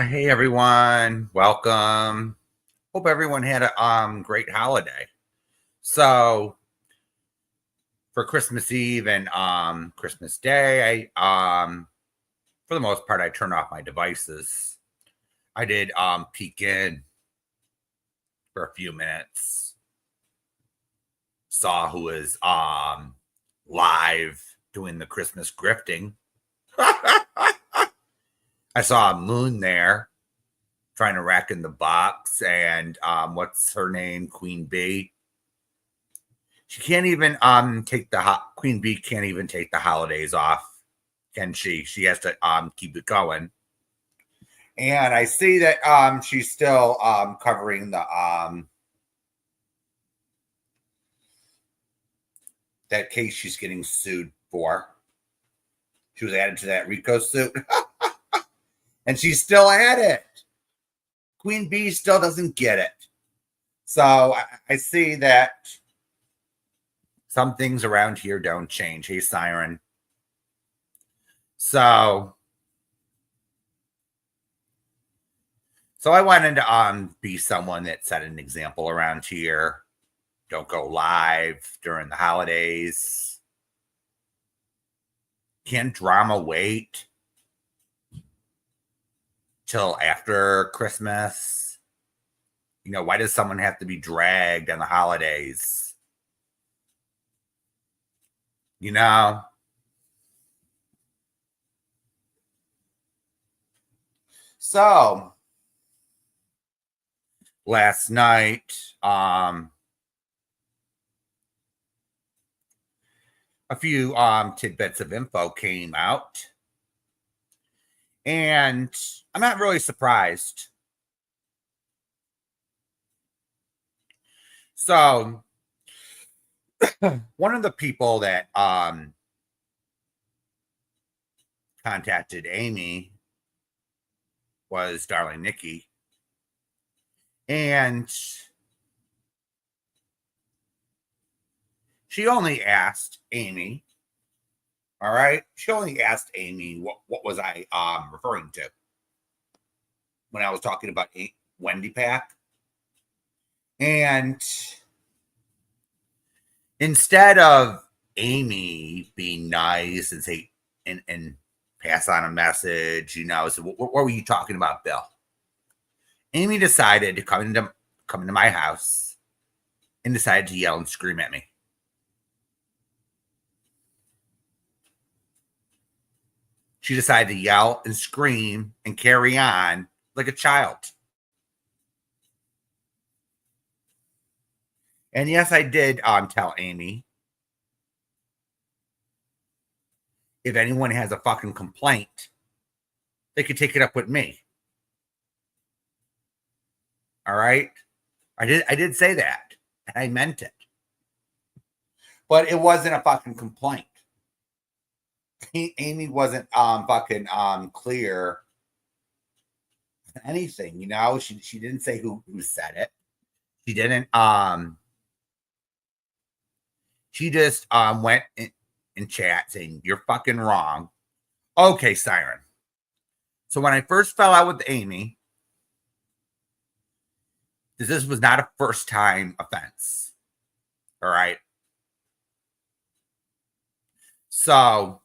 Hey everyone, welcome. Hope everyone had a great holiday. So for Christmas Eve and Christmas Day, I for the most part I turned off my devices. I did peek in for a few minutes, saw who was live doing the Christmas grifting. I saw a Moon there trying to rack in the box, and what's her name, Queen Bee. She can't even take the Queen Bee can't even take the holidays off, can she? She has to keep it going. And I see that she's still covering the that case she's getting sued for. She was added to that RICO suit, and she's still at it. Queen Bee still doesn't get it. So I see that some things around here don't change. Hey, Siren. So I wanted to be someone that set an example around here. Don't go live during the holidays. Can drama wait till after Christmas? You know, why does someone have to be dragged on the holidays? You know? So last night, a few tidbits of info came out, and I'm not really surprised. So one of the people that contacted Amy was Darling Nikki, and she only asked Amy, all right? She only asked Amy what was I referring to when I was talking about Wendy Pack. And instead of Amy being nice and say and pass on a message, you know, so what were you talking about, Bill? Amy decided to come into my house and decided to yell and scream at me. She decided to yell and scream and carry on like a child. And yes, I did tell Amy, if anyone has a fucking complaint, they could take it up with me. All right? I did say that, and I meant it. But it wasn't a fucking complaint. Amy wasn't fucking clear anything, you know. She didn't say who said it. She didn't she just went in chat saying you're fucking wrong. Okay, Siren. So when I first fell out with Amy, this was not a first time offense. All right. So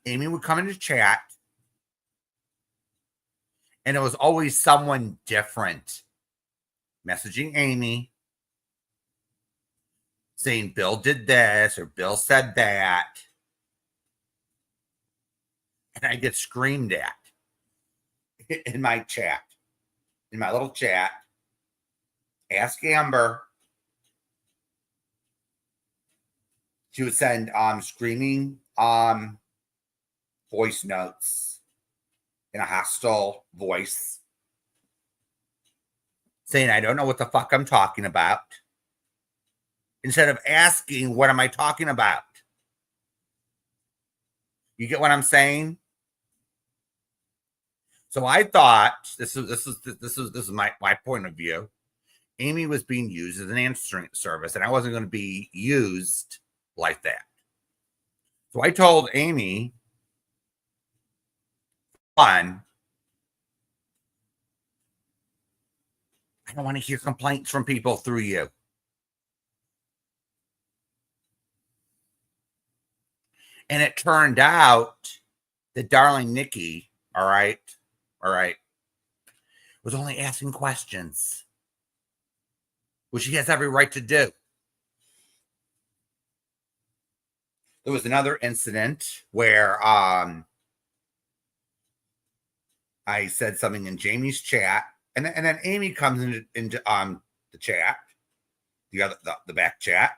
Amy would come into chat, and it was always someone different messaging Amy saying Bill did this or Bill said that. And I get screamed at in my chat, in my little chat. Ask Amber. She would send screaming voice notes in a hostile voice saying I don't know what the fuck I'm talking about, instead of asking what am I talking about. You get what I'm saying? So I thought this is my point of view. Amy was being used as an answering service, and I wasn't going to be used like that. So I told Amy, one, I don't want to hear complaints from people through you. And it turned out that darling Nikki, all right, was only asking questions, which she has every right to do. There was another incident where I said something in Jamie's chat, and then Amy comes into the chat, the back chat,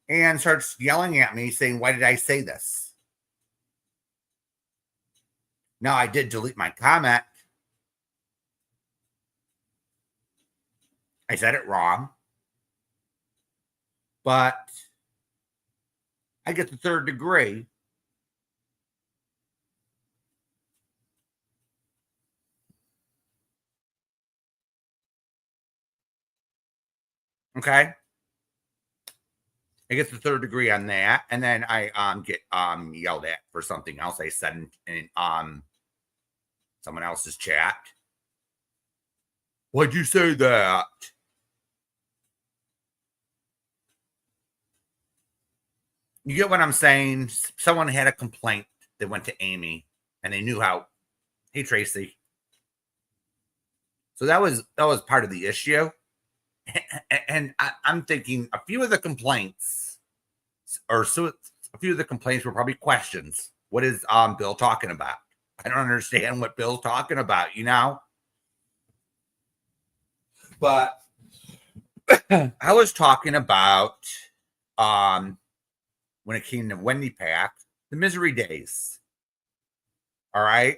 and starts yelling at me, saying, "Why did I say this?" Now I did delete my comment. I said it wrong, but I get the third degree. Okay. I get the third degree on that, and then I get yelled at for something else I said in someone else's chat. Why'd you say that? You get what I'm saying? Someone had a complaint. They went to Amy, and they knew how. Hey, Tracy. So that was part of the issue, and I'm thinking a few of the complaints, or so a few of the complaints were probably questions. What is Bill talking about? I don't understand what Bill's talking about, you know. But I was talking about when it came to Wendy Pack, the misery days. All right.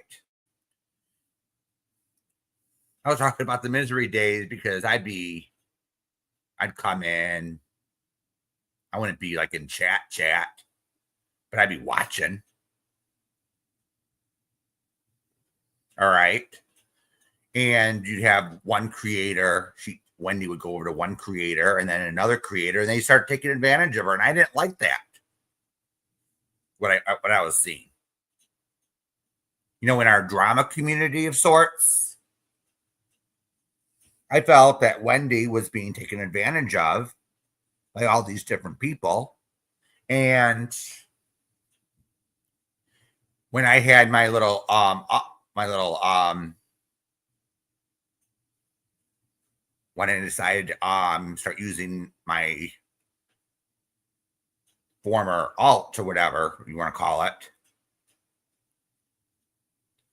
I was talking about the misery days because I'd come in. I wouldn't be like in chat, but I'd be watching. All right. And you'd have one creator. Wendy would go over to one creator and then another creator, and they start taking advantage of her. And I didn't like that. What I was seeing. You know, in our drama community of sorts, I felt that Wendy was being taken advantage of by all these different people. And when I had my little when I decided to start using my former alt or whatever you want to call it,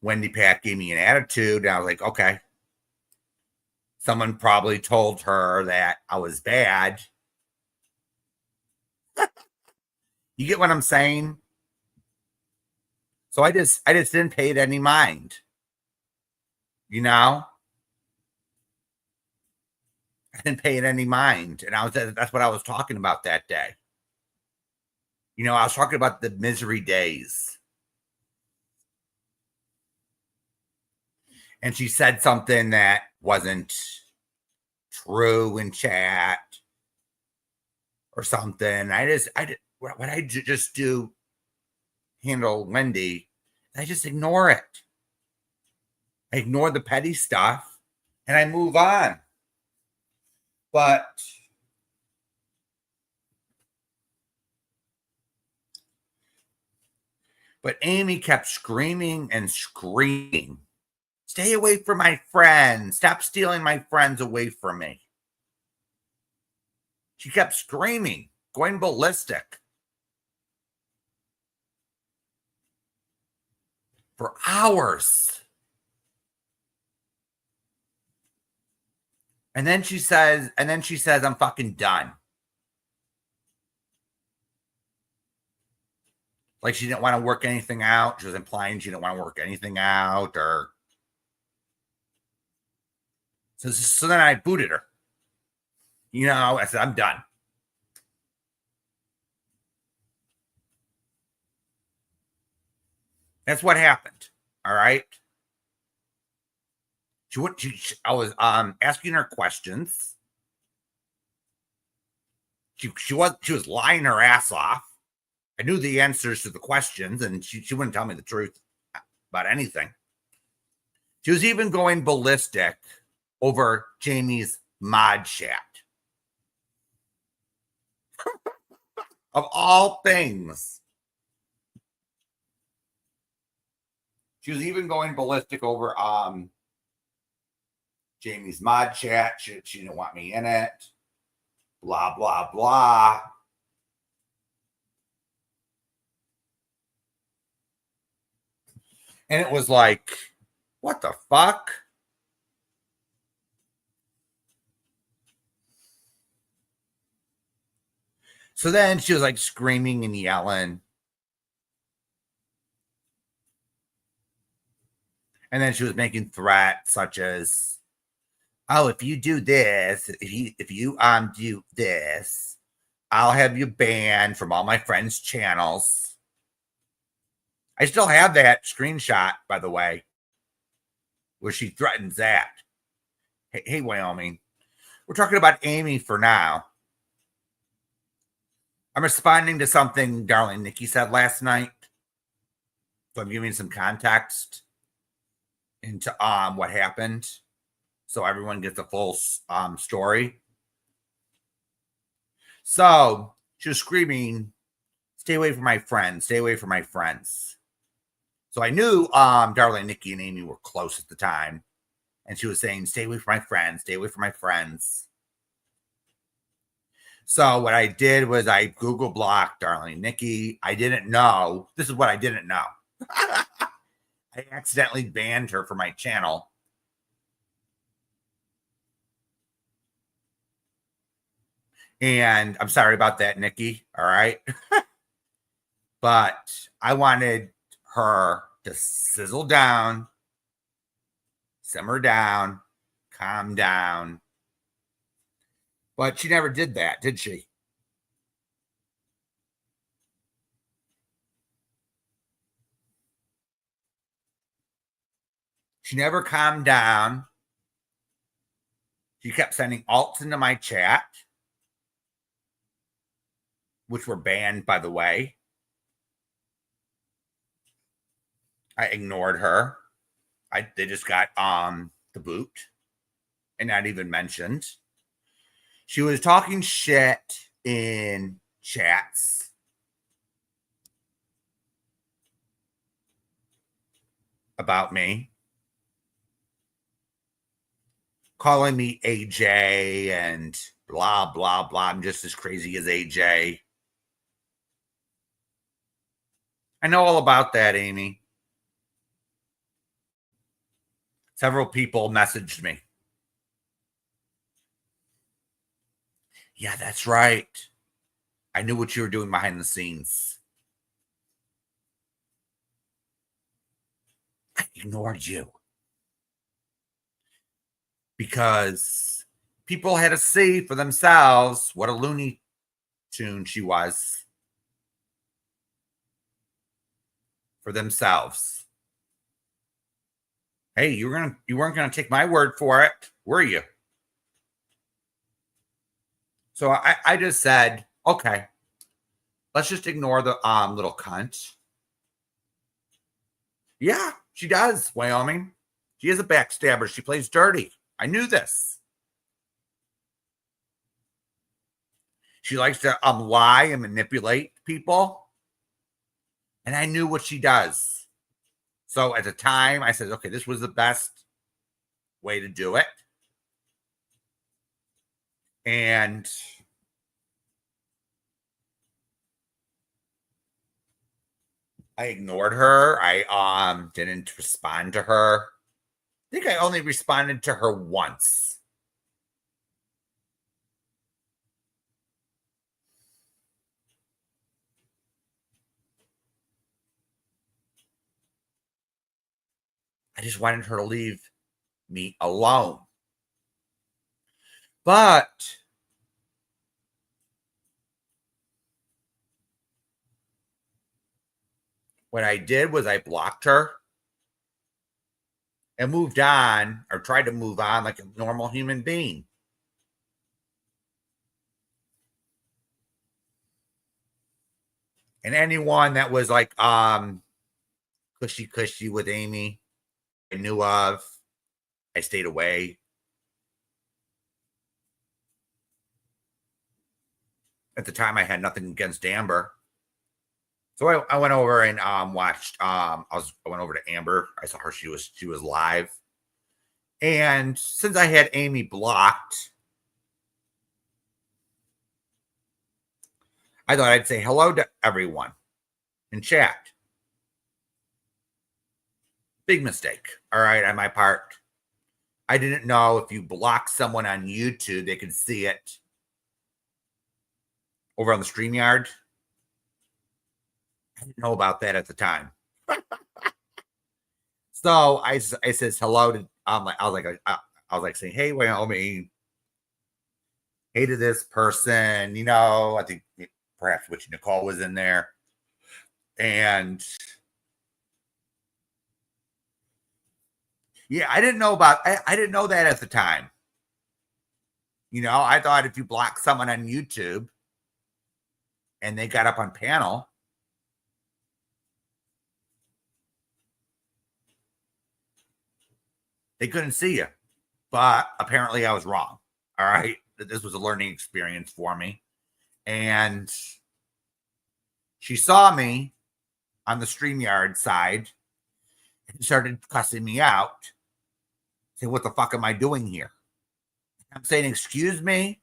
Wendy Pat gave me an attitude, and I was like, okay. Someone probably told her that I was bad. You get what I'm saying? So I just didn't pay it any mind. You know? I didn't pay it any mind. And that's what I was talking about that day. You know, I was talking about the misery days. And she said something that wasn't true in chat or something. What I just do handle Wendy, I just ignore it. I ignore the petty stuff and I move on. But Amy kept screaming and screaming. Stay away from my friends. Stop stealing my friends away from me. She kept screaming, going ballistic for hours. And then she says, I'm fucking done. Like she didn't want to work anything out. She was implying she didn't want to work anything out, or so then I booted her. You know, I said, I'm done. That's what happened. All right. I was asking her questions. She was lying her ass off. I knew the answers to the questions, and she wouldn't tell me the truth about anything. She was even going ballistic over Jamie's mod chat. Of all things. She was even going ballistic over Jamie's mod chat. She didn't want me in it. Blah, blah, blah. And it was like, what the fuck? So then she was like screaming and yelling. And then she was making threats such as, oh, if you do this, if you do this, I'll have you banned from all my friends' channels. I still have that screenshot, by the way, where she threatens that. Hey, Wyoming. We're talking about Amy for now. I'm responding to something Darling Nikki said last night. So I'm giving some context into what happened, so everyone gets a full story. So she was screaming, "Stay away from my friends! Stay away from my friends!" So I knew Darling Nikki and Amy were close at the time, and she was saying, "Stay away from my friends! Stay away from my friends!" So what I did was I Google blocked Darling Nikki. I didn't know. This is what I didn't know. I accidentally banned her from my channel. And I'm sorry about that, Nikki. All right. But I wanted her to sizzle down, simmer down, calm down. But she never did that, did she? She never calmed down. She kept sending alts into my chat, which were banned, by the way. I ignored her. They just got the boot and not even mentioned. She was talking shit in chats. About me. Calling me AJ and blah, blah, blah. I'm just as crazy as AJ. I know all about that, Amy. Several people messaged me. Yeah, that's right. I knew what you were doing behind the scenes. I ignored you. Because people had to see for themselves what a Looney Tune she was. For themselves. Hey, you weren't gonna take my word for it, were you? So I just said, okay, let's just ignore the little cunt. Yeah, she does, Wyoming. She is a backstabber. She plays dirty. I knew this. She likes to lie and manipulate people. And I knew what she does. So at the time, I said, okay, this was the best way to do it. And I ignored her. I didn't respond to her. I think I only responded to her once. I just wanted her to leave me alone. But what I did was I blocked her and moved on, or tried to move on like a normal human being. And anyone that was like cushy with Amy, I knew of. I stayed away. At the time, I had nothing against Amber. So I went over and watched. I went over to Amber. I saw her. She was live. And since I had Amy blocked, I thought I'd say hello to everyone in chat. Big mistake. All right, on my part. I didn't know if you block someone on YouTube, they could see it over on the StreamYard. I didn't know about that at the time. So I says hello to I was like saying, hey, Wyoming, hey to this person, you know, I think perhaps Witchy Nicole was in there. And yeah, I didn't know I didn't know that at the time. You know, I thought if you block someone on YouTube and they got up on panel, they couldn't see you. But apparently I was wrong. All right. This was a learning experience for me. And she saw me on the StreamYard side and started cussing me out. Saying, what the fuck am I doing here? I'm saying, excuse me?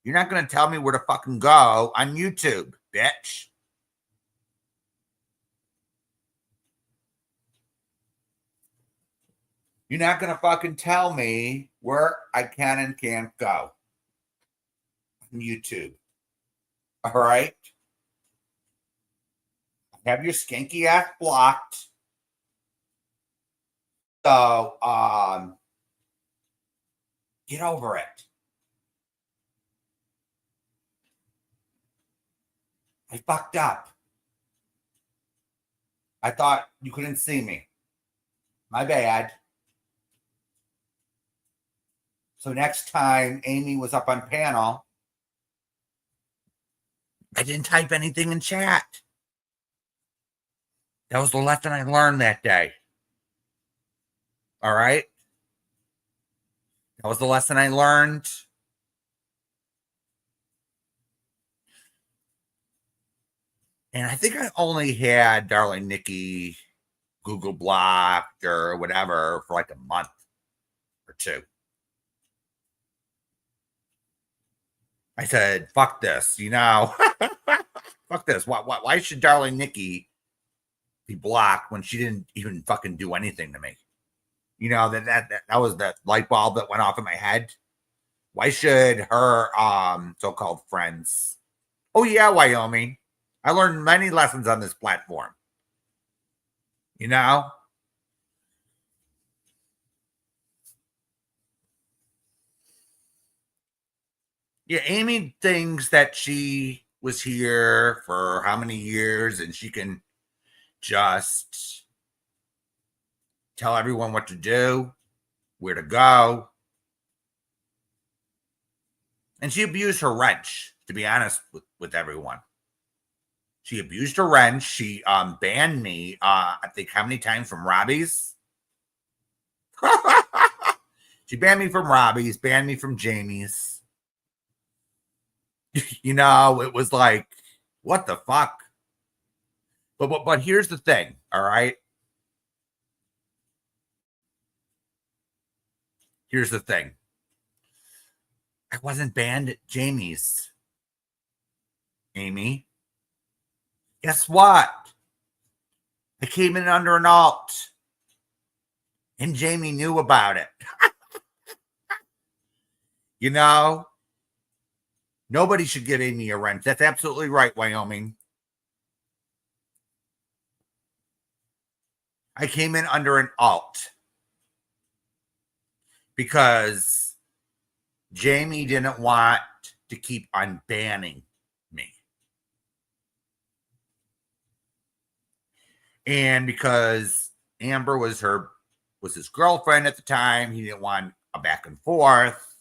You're not going to tell me where to fucking go on YouTube, bitch. You're not going to fucking tell me where I can and can't go on YouTube. All right? Have your skanky ass blocked. So, get over it. I fucked up. I thought you couldn't see me. My bad. So next time Amy was up on panel, I didn't type anything in chat. That was the lesson I learned that day. All right? That was the lesson I learned. And I think I only had Darling Nikki Google blocked or whatever for like a month or two. I said, fuck this, you know. Fuck this. Why should Darling Nikki be blocked when she didn't even fucking do anything to me? You know, that was the light bulb that went off in my head. Why should her so-called friends? Oh yeah, Wyoming. I learned many lessons on this platform. You know? Yeah, Amy thinks that she was here for how many years and she can just tell everyone what to do, where to go. And she abused her wrench, to be honest with everyone. She abused her wrench. She banned me, I think, how many times from Robbie's? She banned me from Robbie's, banned me from Jamie's. You know, it was like, what the fuck? But here's the thing, all right? Here's the thing. I wasn't banned at Jamie's, Amy. Guess what? I came in under an alt. And Jamie knew about it. You know? Nobody should give Amy a wrench. That's absolutely right, Wyoming. I came in under an alt because Jamie didn't want to keep unbanning me. And because Amber was his girlfriend at the time, he didn't want a back and forth.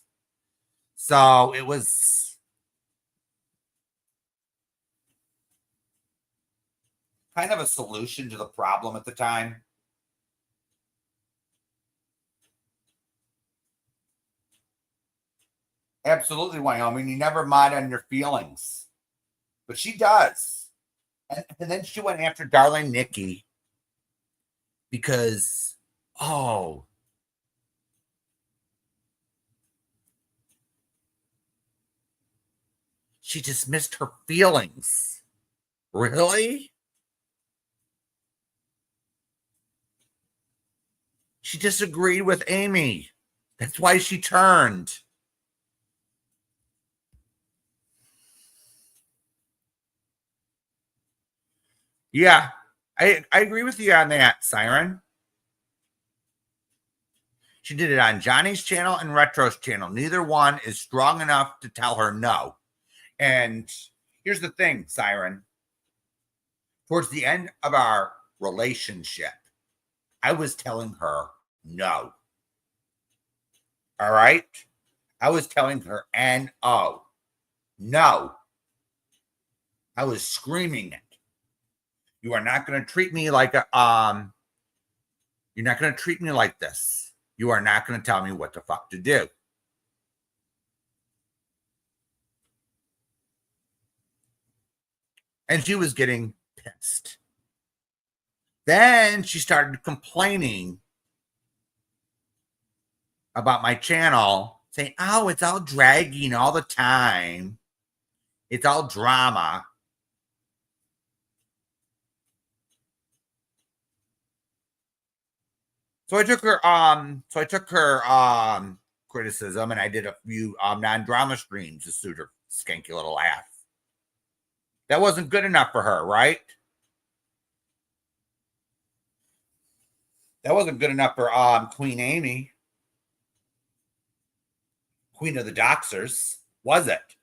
So it was kind of a solution to the problem at the time. Absolutely, Wyoming. You never mind on your feelings. But she does. And then she went after Darling Nikki because, oh, she dismissed her feelings. Really? She disagreed with Amy. That's why she turned. Yeah, I agree with you on that, Siren. She did it on Johnny's channel and Retro's channel. Neither one is strong enough to tell her no. And here's the thing, Siren. Towards the end of our relationship, I was telling her no. All right? I was telling her N-O. No. I was screaming it. You are not going to treat me like a you're not going to treat me like this. You are not going to tell me what the fuck to do. And she was getting pissed. Then she started complaining about my channel, saying, oh, it's all dragging all the time. It's all drama. So I took her criticism and I did a few non-drama streams to suit her skanky little ass. That wasn't good enough for her, right? That wasn't good enough for Queen Amy, Queen of the Doxers, was it?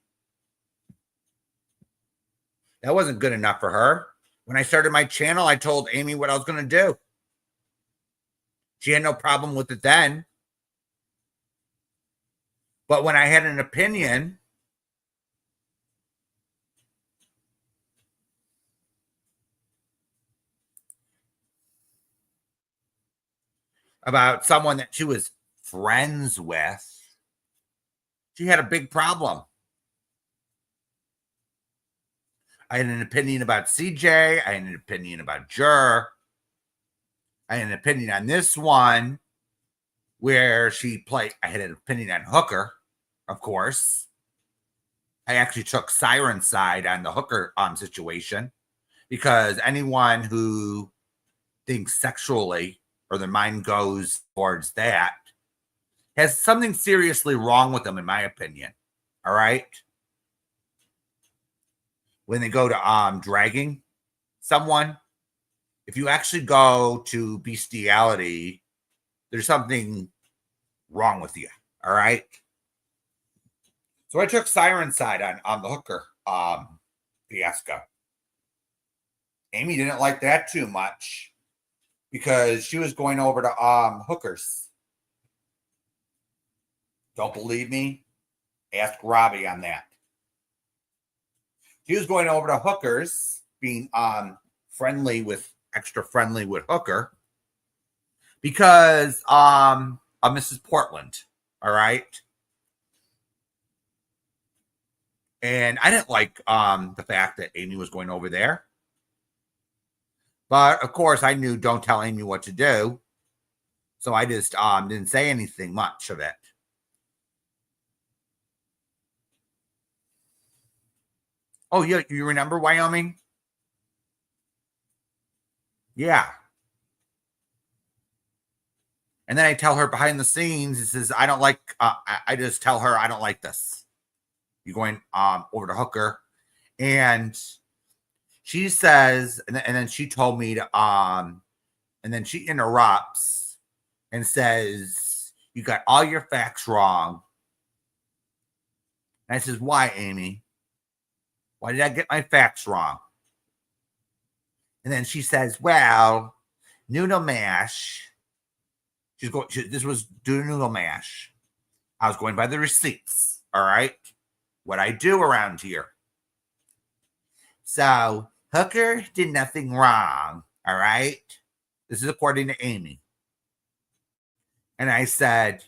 That wasn't good enough for her. When I started my channel, I told Amy what I was going to do. She had no problem with it then. But when I had an opinion about someone that she was friends with, she had a big problem. I had an opinion about CJ. I had an opinion about Jur. I had an opinion on this one where she played. I had an opinion on Hooker, of course. I actually took Siren's side on the Hooker situation because anyone who thinks sexually or their mind goes towards that has something seriously wrong with them, in my opinion. All right. When they go to dragging someone, if you actually go to bestiality, there's something wrong with you. All right. So I took Siren's side on the Hooker fiasco. Amy didn't like that too much because she was going over to Hookers. Don't believe me? Ask Robbie on that. She was going over to Hookers, being extra friendly with Hooker because of Mrs. Portland. All right. And I didn't like the fact that Amy was going over there. But of course, I knew don't tell Amy what to do. So I just didn't say anything much of it. Oh, yeah, you remember Wyoming? Yeah. And then I tell her behind the scenes, it says, I don't like, I just tell her, I don't like this. You're going over to Hooker. And she says, and then she told me to, and then she interrupts and says, you got all your facts wrong. And I says, why, Amy? Why did I get my facts wrong? And then she says, well, noodle mash. This was due to noodle mash. I was going by the receipts. All right. What I do around here. So Hooker did nothing wrong. All right. This is according to Amy. And I said,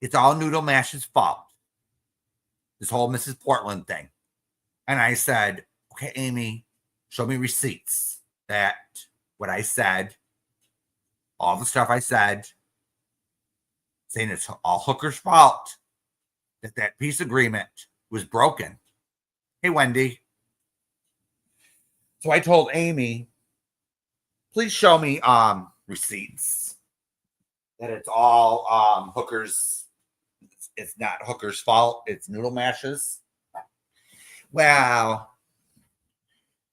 it's all Noodle Mash's fault. This whole Mrs. Portland thing. And I said, okay, Amy, show me receipts that what I said, all the stuff I said, saying it's all Hooker's fault, that peace agreement was broken. Hey, Wendy. So I told Amy, please show me receipts that it's all Hooker's. It's not Hooker's fault. It's Noodle Mash's. Well,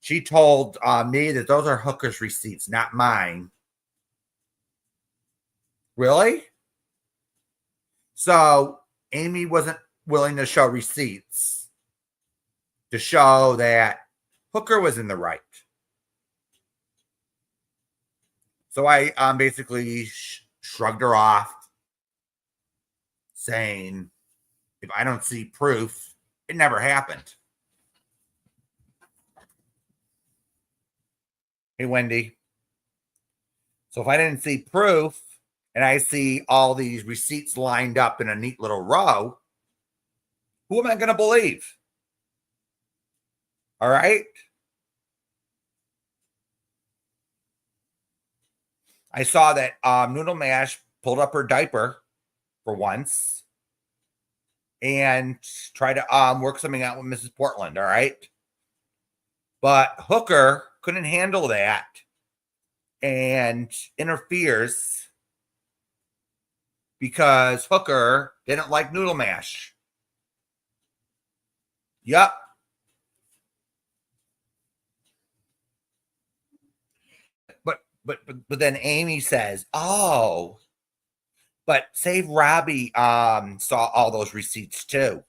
she told me that those are Hooker's receipts, not mine. Really? So Amy wasn't willing to show receipts to show that Hooker was in the right. So I basically shrugged her off, saying, if I don't see proof, it never happened. Hey, Wendy. So if I didn't see proof and I see all these receipts lined up in a neat little row, who am I going to believe? All right. I saw that Noodle Mash pulled up her diaper for once and tried to work something out with Mrs. Portland. All right. But Hooker couldn't handle that and interferes because Hooker didn't like Noodle Mash. Yep. But then Amy says, oh, but Save Robbie saw all those receipts too.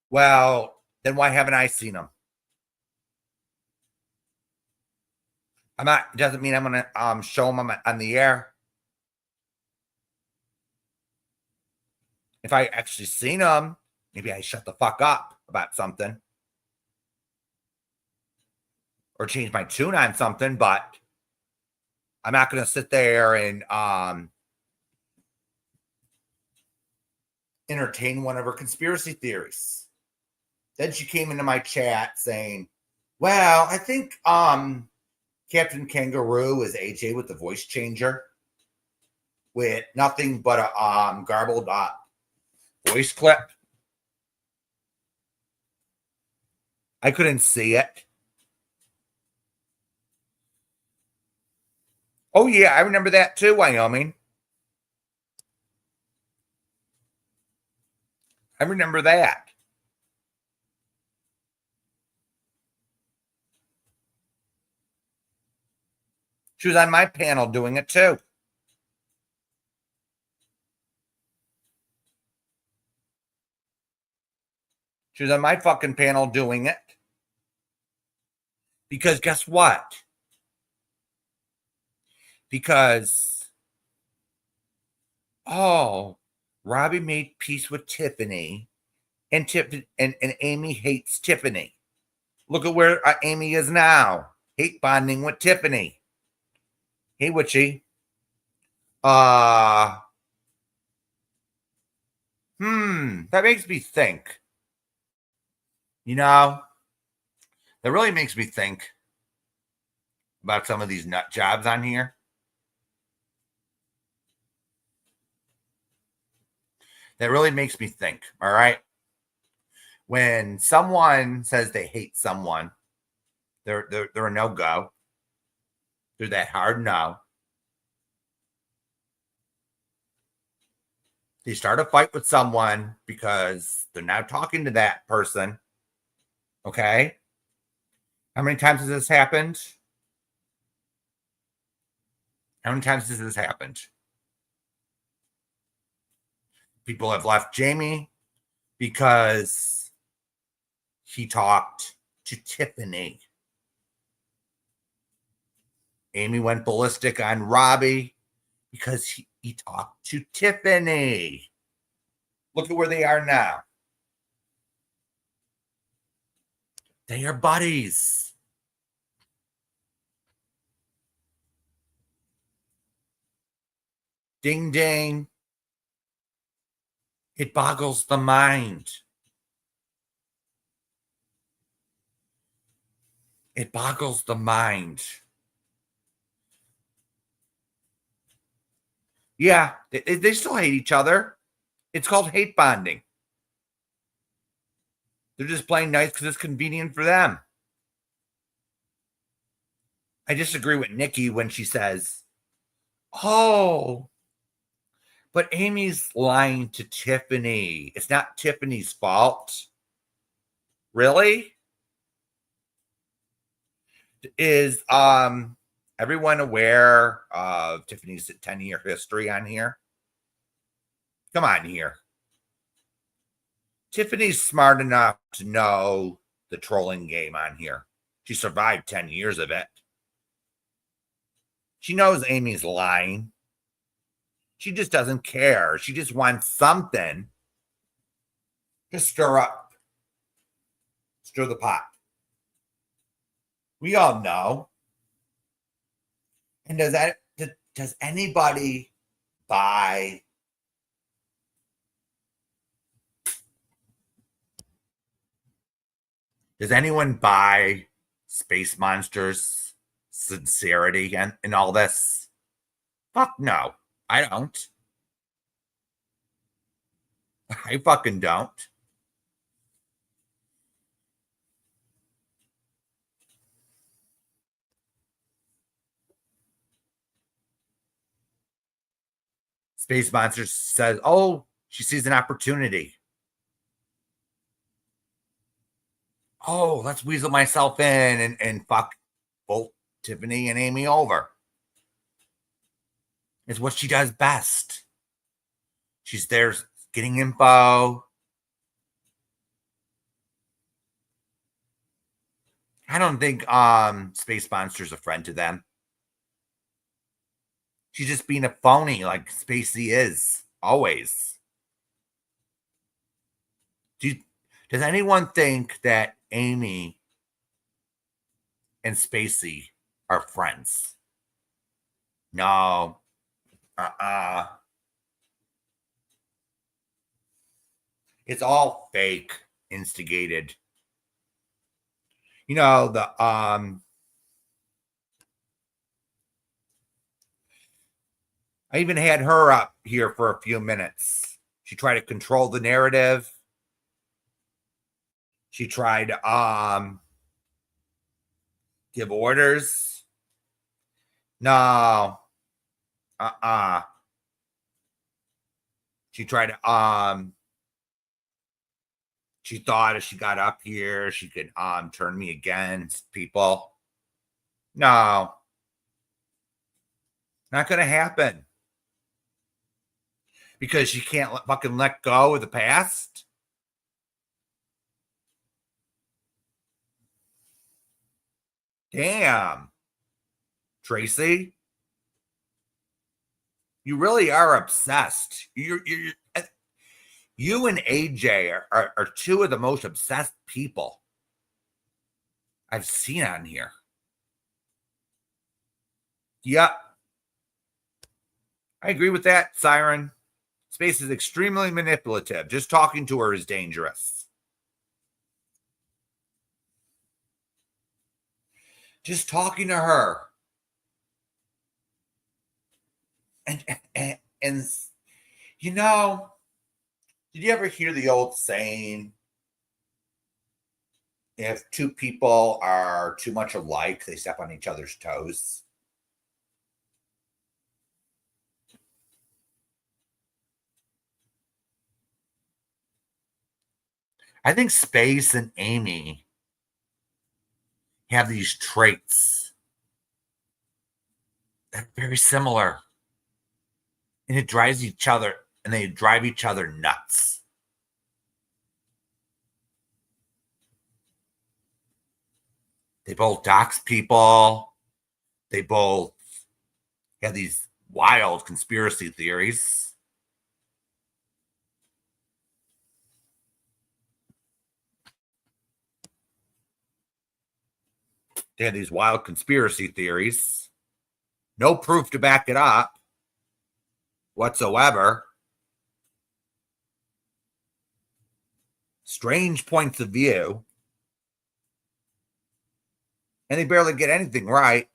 Well, then why haven't I seen them? I'm not, doesn't mean I'm gonna show them on the air. If I actually seen them, maybe I shut the fuck up about something or change my tune on something, but I'm not going to sit there and entertain one of her conspiracy theories. Then she came into my chat saying, well, I think Captain Kangaroo is AJ with the voice changer with nothing but a garbled voice clip. I couldn't see it. Oh, yeah, I remember that too, Wyoming. I remember that. She was on my panel doing it too. She was on my fucking panel doing it. Because guess what? Because, oh, Robbie made peace with Tiffany, and Amy hates Tiffany. Look at where Amy is now. Hate bonding with Tiffany. Hey, Witchy. That makes me think. You know, that really makes me think about some of these nut jobs on here. That really makes me think, all right? When someone says they hate someone, they're a no-go. They're that hard no. They start a fight with someone because they're now talking to that person. Okay? How many times has this happened? How many times has this happened? People have left Jamie because he talked to Tiffany. Amy went ballistic on Robbie because he talked to Tiffany. Look at where they are now. They are buddies. Ding ding. It boggles the mind. It boggles the mind. Yeah, they still hate each other. It's called hate bonding. They're just playing nice because it's convenient for them. I disagree with Nikki when she says, oh, but Amy's lying to Tiffany. It's not Tiffany's fault. Really? Is everyone aware of Tiffany's 10-year history on here? Come on here. Tiffany's smart enough to know the trolling game on here. She survived 10 years of it. She knows Amy's lying. She just doesn't care. She just wants something to stir the pot. We all know. And does anybody buy Does anyone buy Space Monster's sincerity in all this? Fuck no. I don't. I fucking don't. Space Monster says, oh, she sees an opportunity. Oh, let's weasel myself in and fuck both Tiffany and Amy over. It's what she does best. She's there getting info. I don't think Space Monster's a friend to them. She's just being a phony like Spacey is always. Does anyone think that Amy and Spacey are friends? No. It's all fake, instigated. You know, I even had her up here for a few minutes. She tried to control the narrative. She tried to give orders. No. She tried to she thought if she got up here, she could turn me against people. No. Not gonna happen. Because she can't fucking let go of the past. Damn. Tracy, you really are obsessed. You and AJ are two of the most obsessed people I've seen on here. Yep. I agree with that, Siren. Space is extremely manipulative. Just talking to her is dangerous. Just talking to her. And you know, did you ever hear the old saying, if two people are too much alike, they step on each other's toes? I think Space and Amy have these traits that are very similar. And it drives each other, and they drive each other nuts. They both dox people. They both have these wild conspiracy theories. They have these wild conspiracy theories. No proof to back it up. whatsoever. Strange points of view. And they barely get anything right.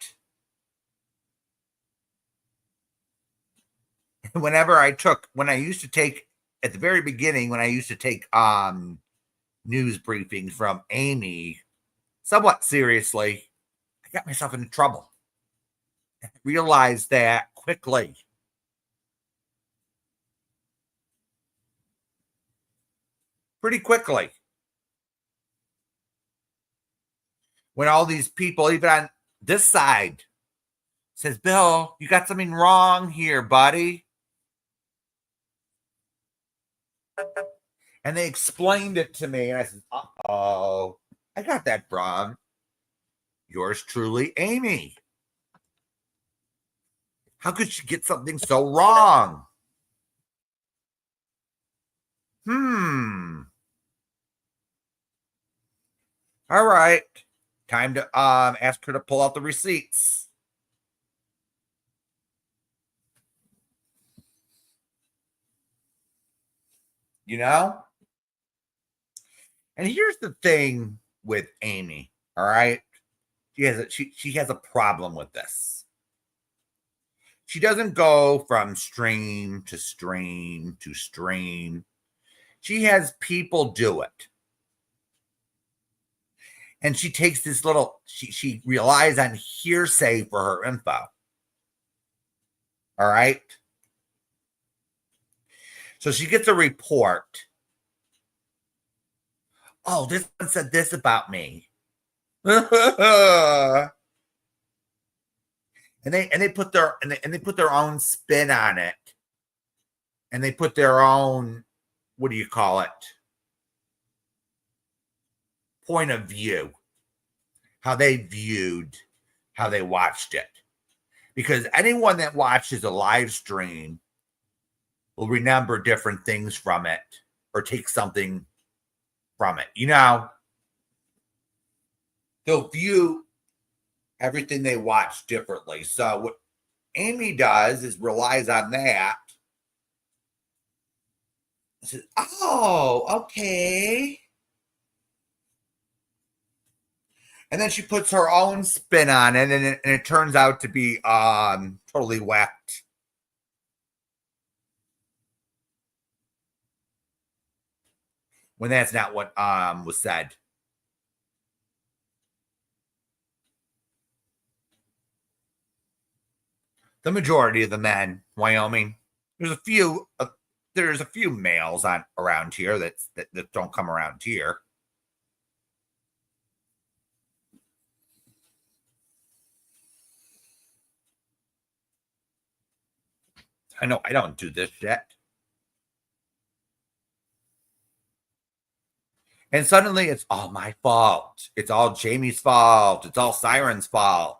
When I used to take, at the very beginning, when I used to take news briefings from Amy somewhat seriously, I got myself into trouble. I realized that quickly. Pretty quickly. When all these people, even on this side, says, Bill, you got something wrong here, buddy. And they explained it to me, and I said, oh, I got that from yours truly, Amy. How could she get something so wrong? All right. Time to ask her to pull out the receipts. You know? And here's the thing with Amy, all right? She has a problem with this. She doesn't go from stream to stream to stream. She has people do it. And she takes this little, she relies on hearsay for her info. All right. So she gets a report. Oh, this one said this about me. and they put their own spin on it. And they put their own, what do you call it? Point of view. How they watched it. Because anyone that watches a live stream will remember different things from it or take something from it. You know, they'll view everything they watch differently. So what Amy does is relies on that. Says, oh, okay. And then she puts her own spin on it, and it turns out to be totally whacked. When that's not what was said. The majority of the men, Wyoming, there's a few males on around here that don't come around here. I know I don't do this shit. And suddenly it's all my fault. It's all Jamie's fault. It's all Siren's fault.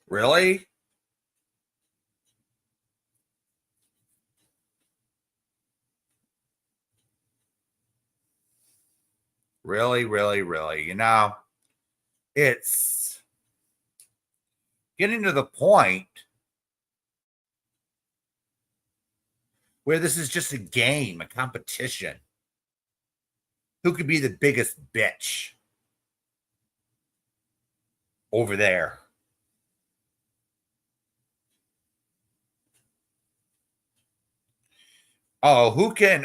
Really? Really, really, really. You know, it's getting to the point where this is just a game, a competition. Who could be the biggest bitch over there? Oh, who can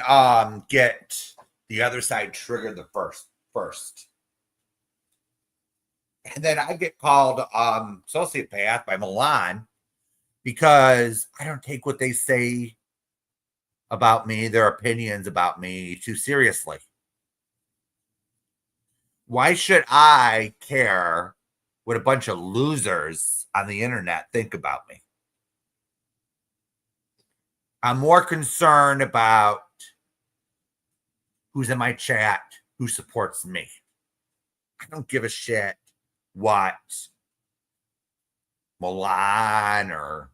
get the other side triggered the first? And then I get called sociopath by Milan because I don't take what they say about me, their opinions about me, too seriously. Why should I care what a bunch of losers on the internet think about me? I'm more concerned about who's in my chat, who supports me. I don't give a shit what Milan or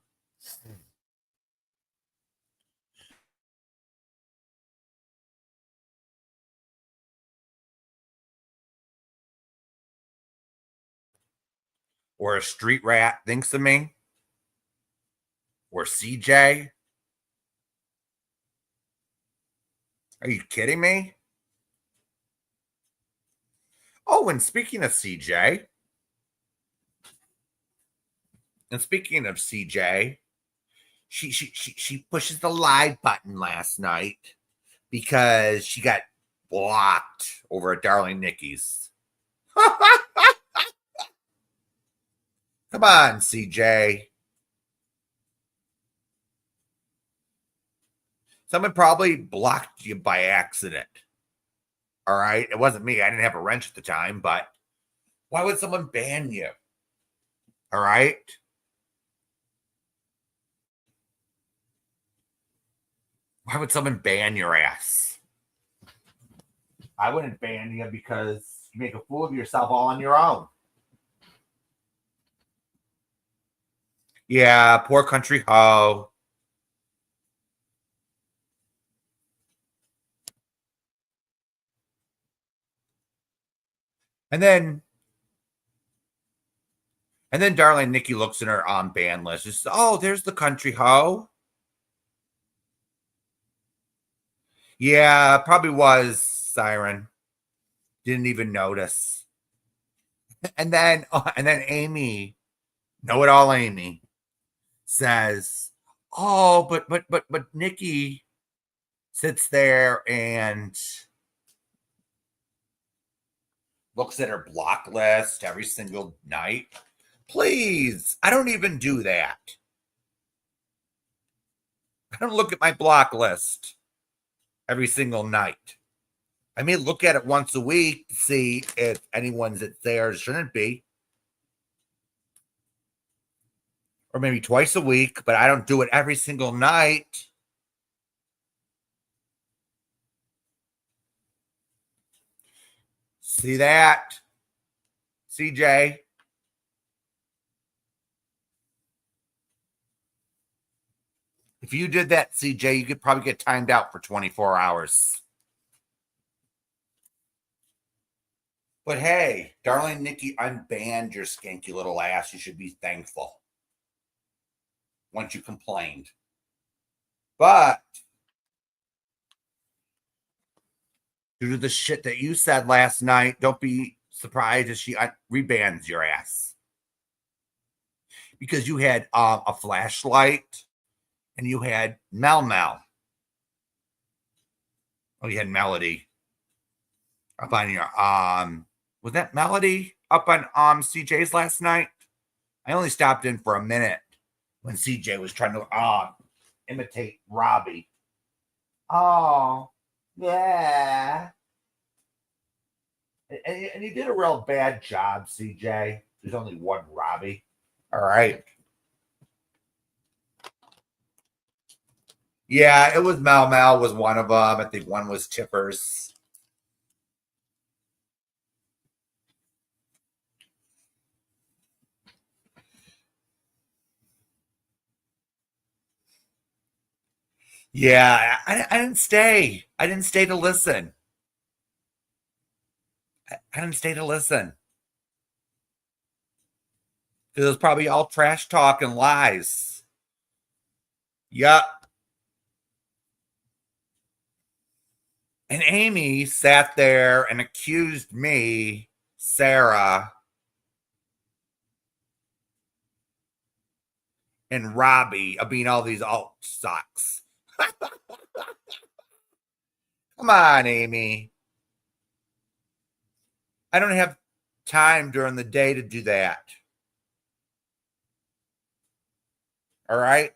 or a street rat thinks of me, or CJ. Are you kidding me? Oh, and speaking of CJ, she pushes the live button last night because she got blocked over at Darling Nikki's. Come on, CJ. Someone probably blocked you by accident. All right. It wasn't me. I didn't have a wrench at the time, but why would someone ban you? All right. Why would someone ban your ass? I wouldn't ban you because you make a fool of yourself all on your own. Yeah, poor country hoe. And then darling Nikki looks in her ban list. Just, oh, there's the country hoe. Yeah, probably was Siren. Didn't even notice. And then Amy, know it all Amy, says, "Oh, but Nikki sits there and looks at her block list every single night. Please, I don't even do that. I don't look at my block list every single night. I may look at it once a week to see if anyone's there shouldn't be. Or maybe twice a week, but I don't do it every single night." See that, CJ? If you did that, CJ, you could probably get timed out for 24 hours. But hey, darling Nikki unbanned your skanky little ass. You should be thankful once you complained. But due to the shit that you said last night, don't be surprised if she rebans your ass. Because you had a flashlight and you had Mel. Oh, you had Melody up on your was that Melody up on CJ's last night? I only stopped in for a minute when CJ was trying to imitate Robbie. Oh, yeah. And you did a real bad job, CJ. There's only one Robbie. All right. Yeah, it was Mal was one of them. I think one was Tippers. Yeah, I didn't stay. I didn't stay to listen. I didn't stay to listen. Because it was probably all trash talk and lies. Yup. And Amy sat there and accused me, Sarah, and Robbie of being all these alt socks. Come on, Amy. I don't have time during the day to do that. All right.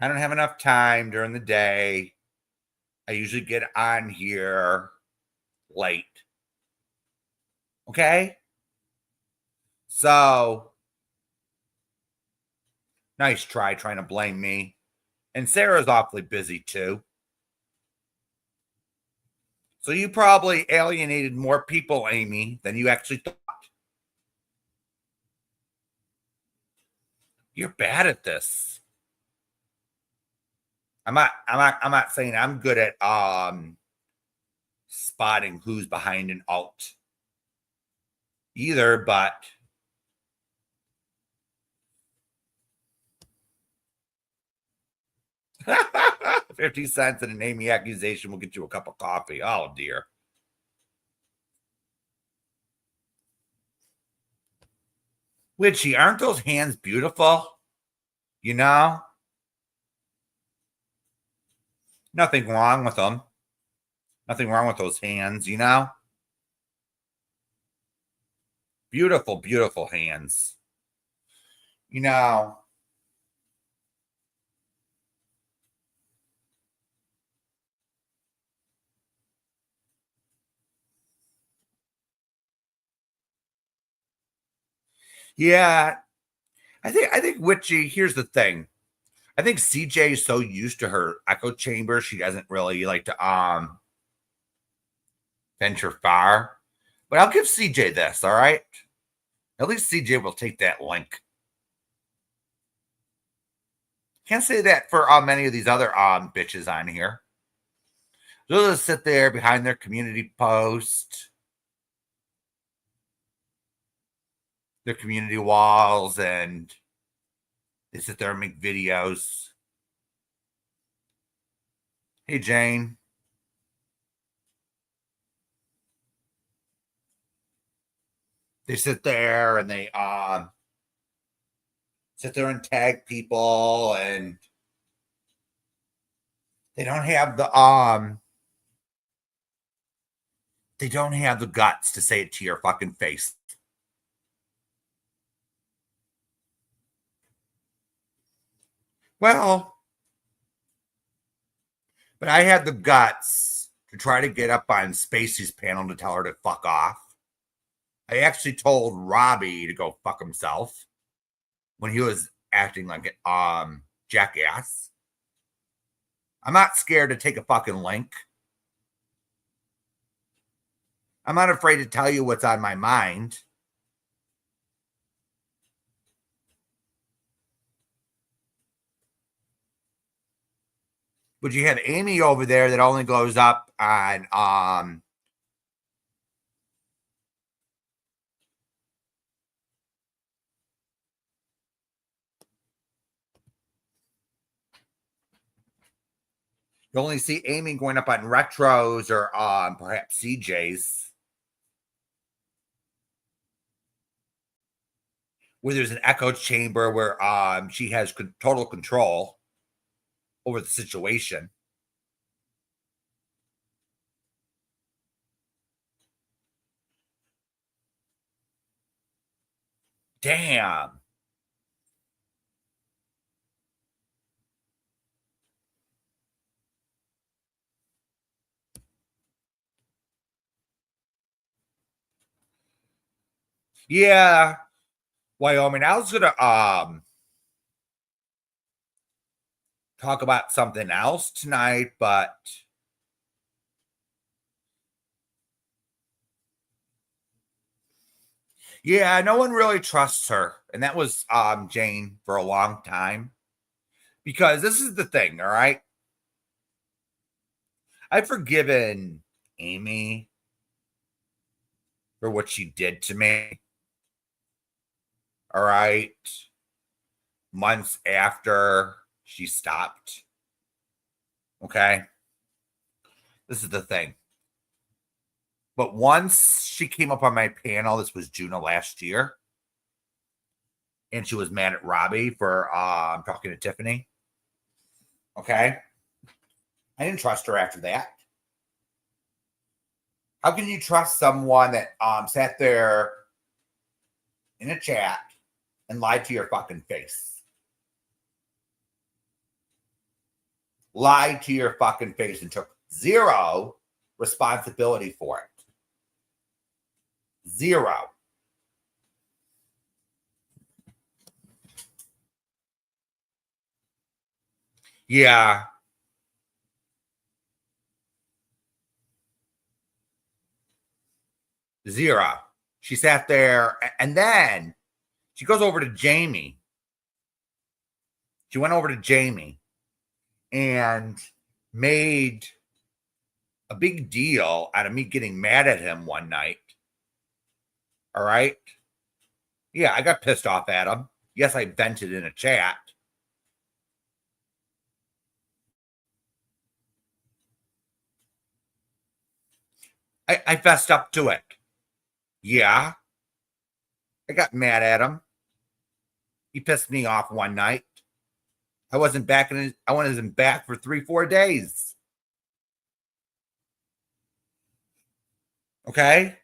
I don't have enough time during the day. I usually get on here late. Okay. So nice try trying to blame me. And Sarah's awfully busy too. So you probably alienated more people, Amy, than you actually thought. You're bad at this. I'm not saying I'm good at spotting who's behind an alt either, but 50 cents and a naming accusation will get you a cup of coffee. Oh, dear. Witchy, aren't those hands beautiful? You know? Nothing wrong with them. Nothing wrong with those hands, you know? Beautiful, beautiful hands. You know, yeah, I think Witchy, here's the thing. I think CJ is so used to her echo chamber, she doesn't really like to venture far. But I'll give CJ this, all right? At least CJ will take that link. Can't say that for many of these other bitches on here. They'll just sit there behind their community post, their community walls, and they sit there and make videos. Hey, Jane. They sit there and they sit there and tag people, and they don't have the guts to say it to your fucking face. Well, but I had the guts to try to get up on Spacey's panel to tell her to fuck off. I actually told Robbie to go fuck himself when he was acting like an jackass. I'm not scared to take a fucking link. I'm not afraid to tell you what's on my mind. But you have Amy over there that only goes up on you only see Amy going up on retros or perhaps CJ's, where there's an echo chamber where she has total control over the situation. Damn. Yeah. Wyoming. I was gonna talk about something else tonight, but yeah, no one really trusts her. And that was Jane for a long time. Because this is the thing, all right? I've forgiven Amy for what she did to me. All right. Months after she stopped. Okay. This is the thing. But once she came up on my panel, this was June of last year, and she was mad at Robbie for talking to Tiffany. Okay. I didn't trust her after that. How can you trust someone that sat there in a chat and lied to your fucking face? Lied to your fucking face and took zero responsibility for it. Zero. Yeah. Zero. She sat there and then she goes over to Jamie. She went over to Jamie and made a big deal out of me getting mad at him one night. All right. Yeah, I got pissed off at him. Yes, I vented in a chat. I fessed up to it. Yeah, I got mad at him. He pissed me off one night. I wasn't back for 3-4 days. Okay.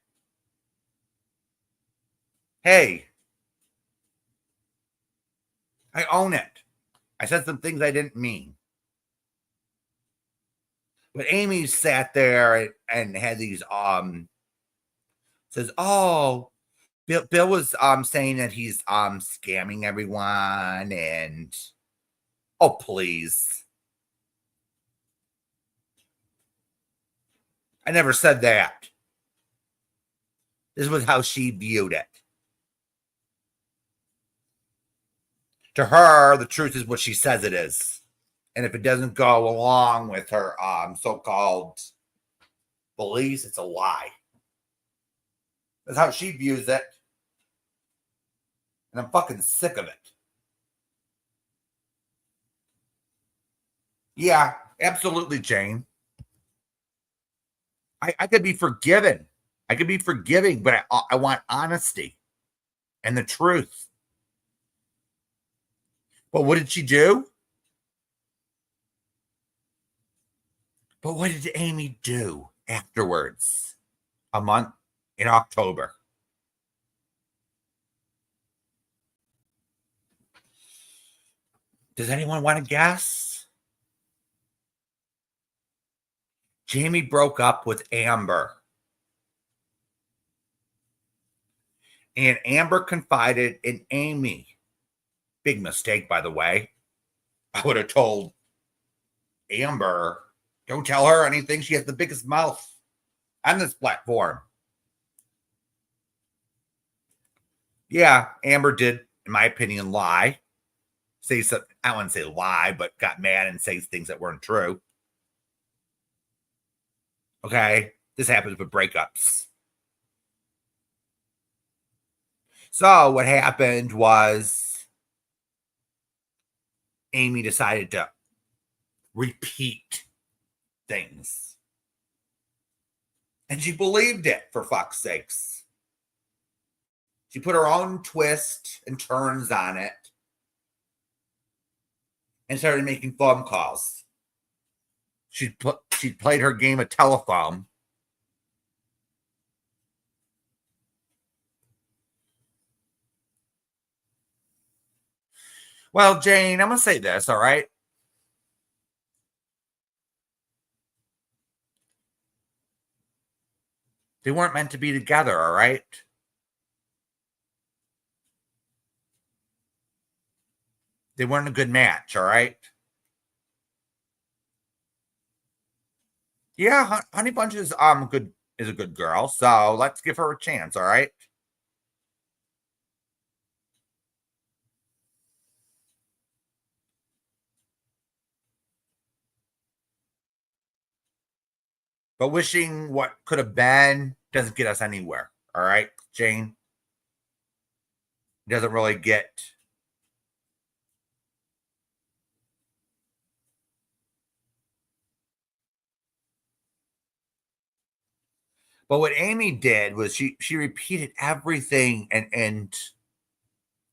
Hey, I own it. I said some things I didn't mean. But Amy sat there and had these says, "Oh, Bill was saying that he's scamming everyone," and oh please. I never said that. This was how she viewed it. To her, the truth is what she says it is. And if it doesn't go along with her so-called beliefs, it's a lie. That's how she views it. And I'm fucking sick of it. Yeah, absolutely, Jane. I could be forgiven. I could be forgiving, but I want honesty and the truth. But what did she do? But what did Amy do afterwards? A month in October. Does anyone want to guess? Jamie broke up with Amber. And Amber confided in Amy. Big mistake, by the way. I would have told Amber, don't tell her anything. She has the biggest mouth on this platform. Yeah, Amber did, in my opinion, lie. Say something, I wouldn't say lie, but got mad and say things that weren't true. Okay, this happens with breakups. So what happened was Amy decided to repeat things. And she believed it, for fuck's sakes. She put her own twist and turns on it and started making phone calls. She played her game of telephone. Well, Jane, I'm going to say this, all right? They weren't meant to be together, all right? They weren't a good match, all right? Yeah, Honey Bunch is a good girl, so let's give her a chance, all right? But wishing what could have been doesn't get us anywhere, all right, Jane? Doesn't really get. But what Amy did was she repeated everything, and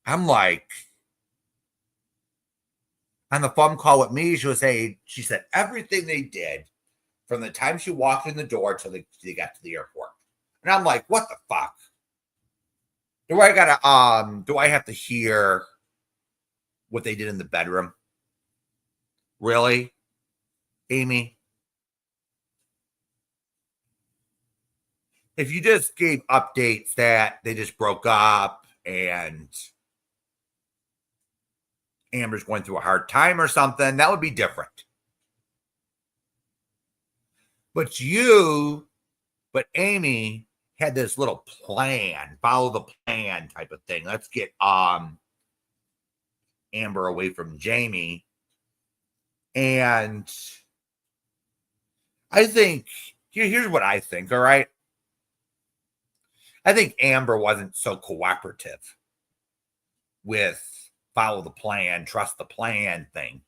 I'm like, on the phone call with me, she said everything they did from the time she walked in the door till they got to the airport. And I'm like, what the fuck? Do I have to hear what they did in the bedroom? Really? Amy? If you just gave updates that they just broke up and Amber's going through a hard time or something, that would be different. But Amy had this little plan, follow the plan type of thing. Let's get Amber away from Jamie. And I think Here's what I think, all right? I think Amber wasn't so cooperative with follow the plan, trust the plan thing.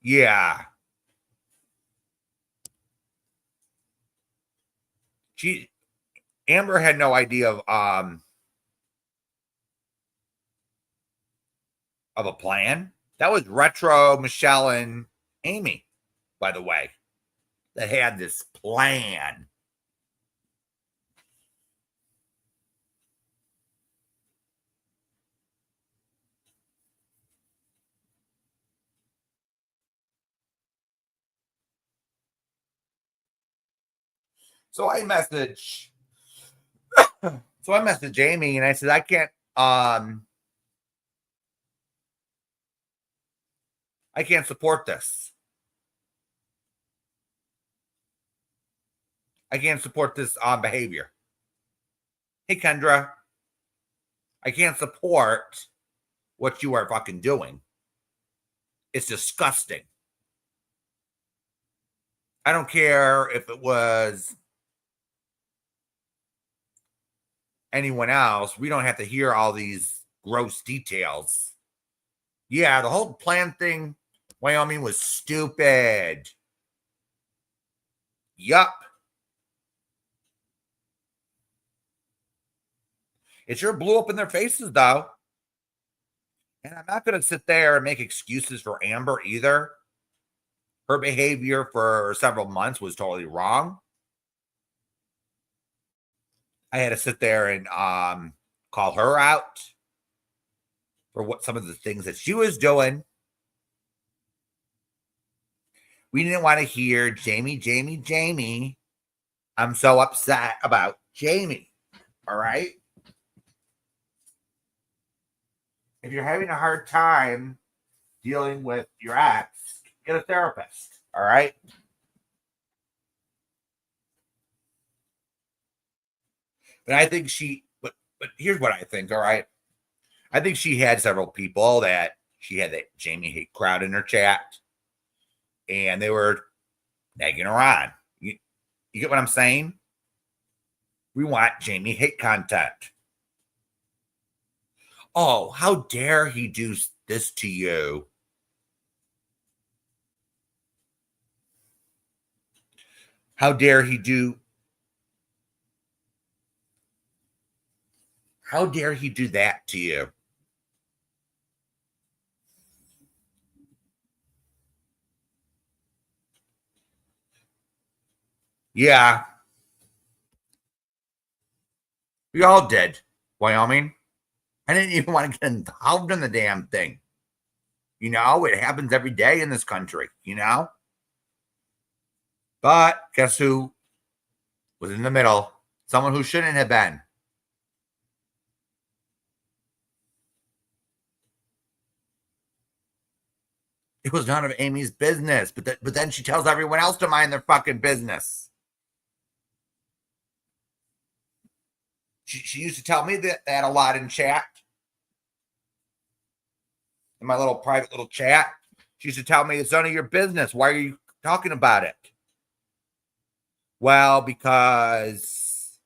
Yeah. She Amber had no idea of a plan. That was Retro, Michelle, and Amy, by the way, that had this plan. So I messaged Amy and I said, I can't support this. I can't support this behavior. Hey, Kendra, I can't support what you are fucking doing. It's disgusting. I don't care if it was anyone else. We don't have to hear all these gross details. Yeah, the whole plan thing, Wyoming, was stupid. Yup. It sure blew up in their faces, though. And I'm not going to sit there and make excuses for Amber either. Her behavior for several months was totally wrong. I had to sit there and call her out for what some of the things that she was doing. We didn't want to hear Jamie. I'm so upset about Jamie. All right. If you're having a hard time dealing with your ex, get a therapist. All right. But I think but here's what I think. All right. I think she had several people that she had that Jamie hate crowd in her chat, and they were nagging her on. You get what I'm saying? We want Jamie hate content. Oh, how dare he do this to you? How dare he do that to you? Yeah. We all did. Wyoming. I didn't even want to get involved in the damn thing. You know, it happens every day in this country, you know? But guess who was in the middle? Someone who shouldn't have been. It was none of Amy's business, but then she tells everyone else to mind their fucking business. She used to tell me that a lot in chat, in my little private little chat. She used to tell me it's none of your business. Why are you talking about it? Well, because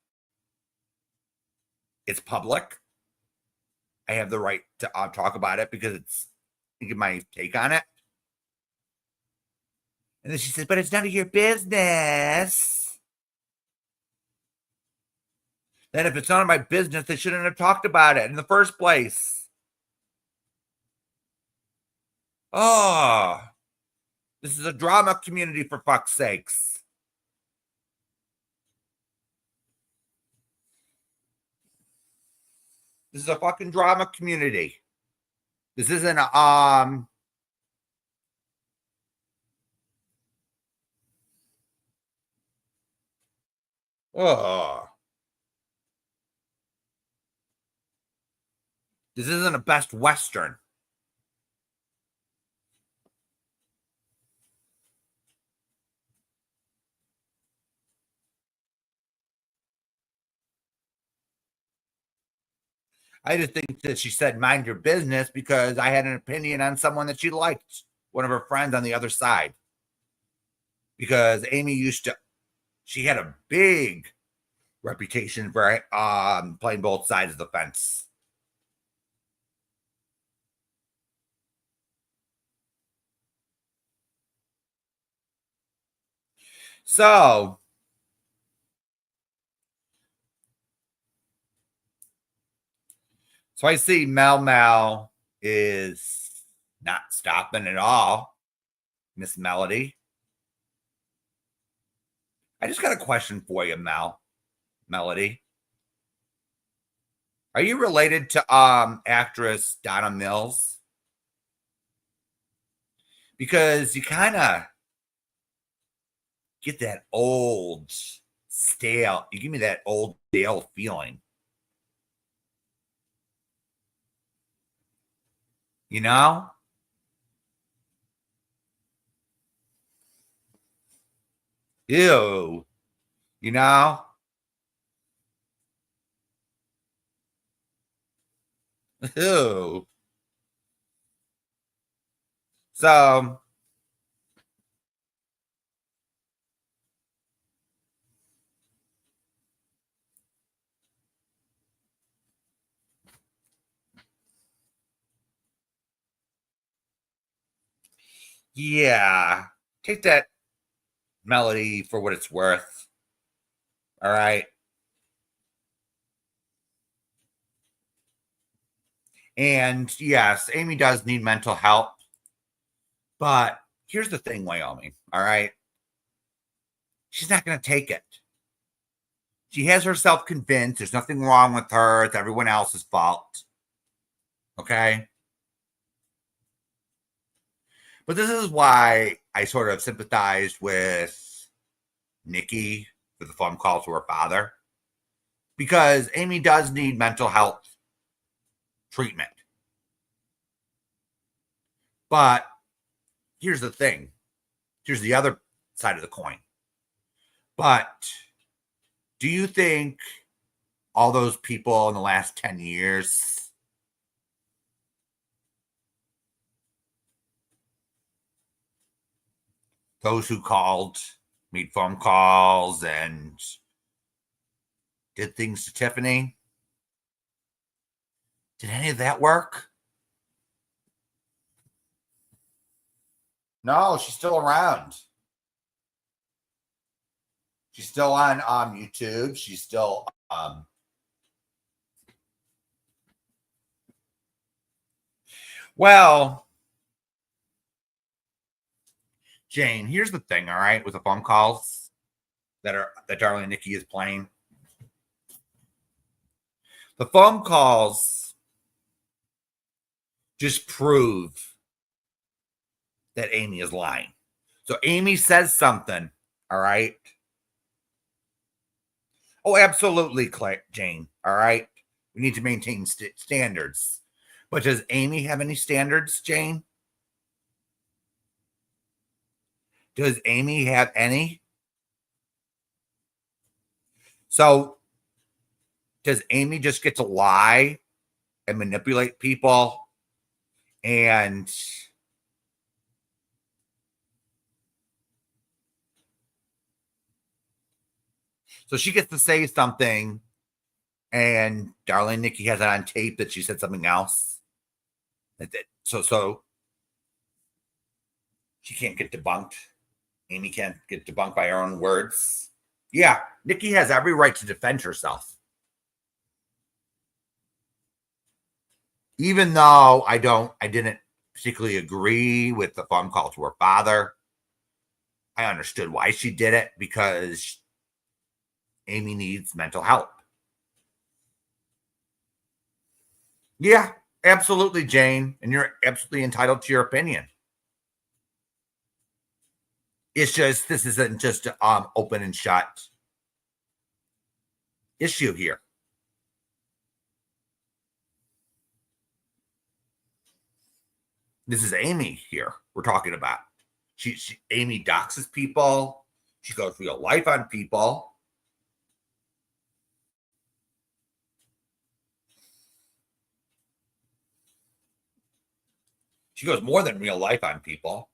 it's public. I have the right to talk about it because it's give my take on it. And then she says, but it's none of your business. Then if it's none of my business, they shouldn't have talked about it in the first place. Oh, this is a drama community, for fuck's sakes. This is a fucking drama community. This isn't a oh. This isn't a Best Western. I just think that she said mind your business because I had an opinion on someone that she liked, one of her friends on the other side. because Amy she had a big reputation for playing both sides of the fence. So I see Mel Mel is not stopping at all. Miss Melody. I just got a question for you, Melody. Are you related to actress Donna Mills? Because you kind of get that old stale. You give me that old stale feeling. You know? Ew. You know? Ew. So yeah. Take that Melody for what it's worth. All right. And yes, Amy does need mental help. But here's the thing, Wyoming. All right. She's not going to take it. She has herself convinced there's nothing wrong with her. It's everyone else's fault. Okay. But this is why I sort of sympathized with Nikki for the phone call to her father. Because Amy does need mental health treatment. But here's the thing. Here's the other side of the coin. But do you think all those people in the last 10 years those who called, made phone calls, and did things to Tiffany, did any of that work? No, she's still around. She's still on YouTube. She's still well, Jane, here's the thing, all right, with the phone calls that Darling Nikki is playing. The phone calls just prove that Amy is lying. So Amy says something, all right? Oh, absolutely, Jane, all right? We need to maintain standards. But does Amy have any standards, Jane? Does Amy have any? So does Amy just get to lie and manipulate people and so she gets to say something and Darling Nikki has it on tape that she said something else. So she can't get debunked. Amy can't get debunked by her own words. Yeah, Nikki has every right to defend herself. Even though I didn't particularly agree with the phone call to her father. I understood why she did it because Amy needs mental help. Yeah, absolutely, Jane. And you're absolutely entitled to your opinion. It's just, this isn't just open and shut issue here. This is Amy here we're talking about. She Amy doxes people. She goes real life on people. She goes more than real life on people.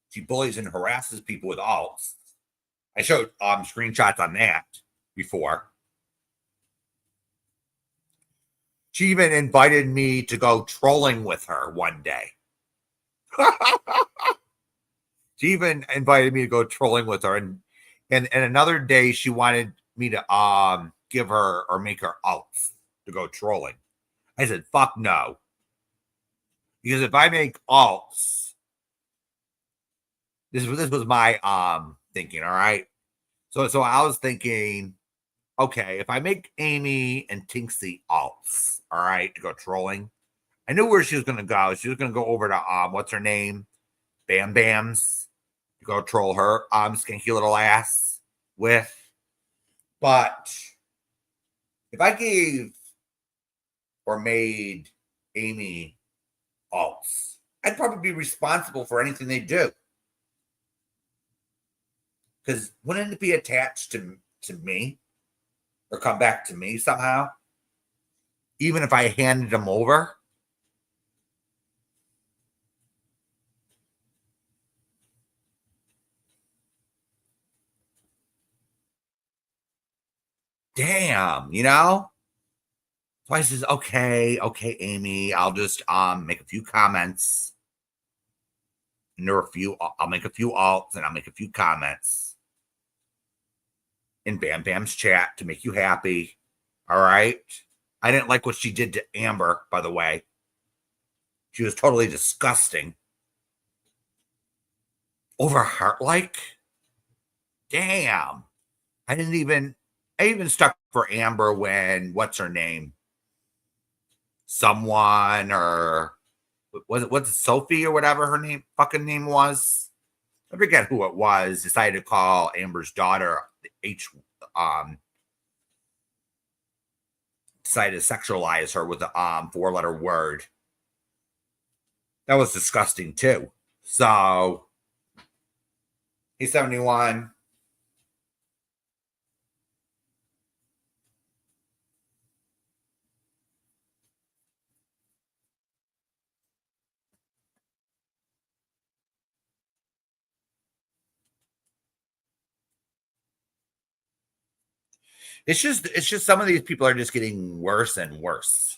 She bullies and harasses people with alts. I showed screenshots on that before. She even invited me to go trolling with her one day. She even invited me to go trolling with her, and another day she wanted me to give her or make her alts to go trolling. I said, fuck no. Because if I make alts, this was my thinking, all right? So I was thinking, okay, if I make Amy and Tinksy alts, all right, to go trolling, I knew where she was gonna go. She was gonna go over to what's her name? Bam Bam's to go troll her skanky little ass with. But if I gave or made Amy alts, I'd probably be responsible for anything they do. Because wouldn't it be attached to me or come back to me somehow? Even if I handed them over? Damn, you know? So I says, okay, Amy, I'll just make a few comments. And there are a few, I'll make a few alts and I'll make a few comments in Bam Bam's chat to make you happy. All right. I didn't like what she did to Amber, by the way. She was totally disgusting. Over Heartlike? Damn. I even stuck for Amber when, what's her name? Someone, or was it Sophie or whatever her fucking name was? I forget who it was, decided to call Amber's daughter decided to sexualize her with a 4-letter word. That was disgusting too. So he's 71. It's just some of these people are just getting worse and worse.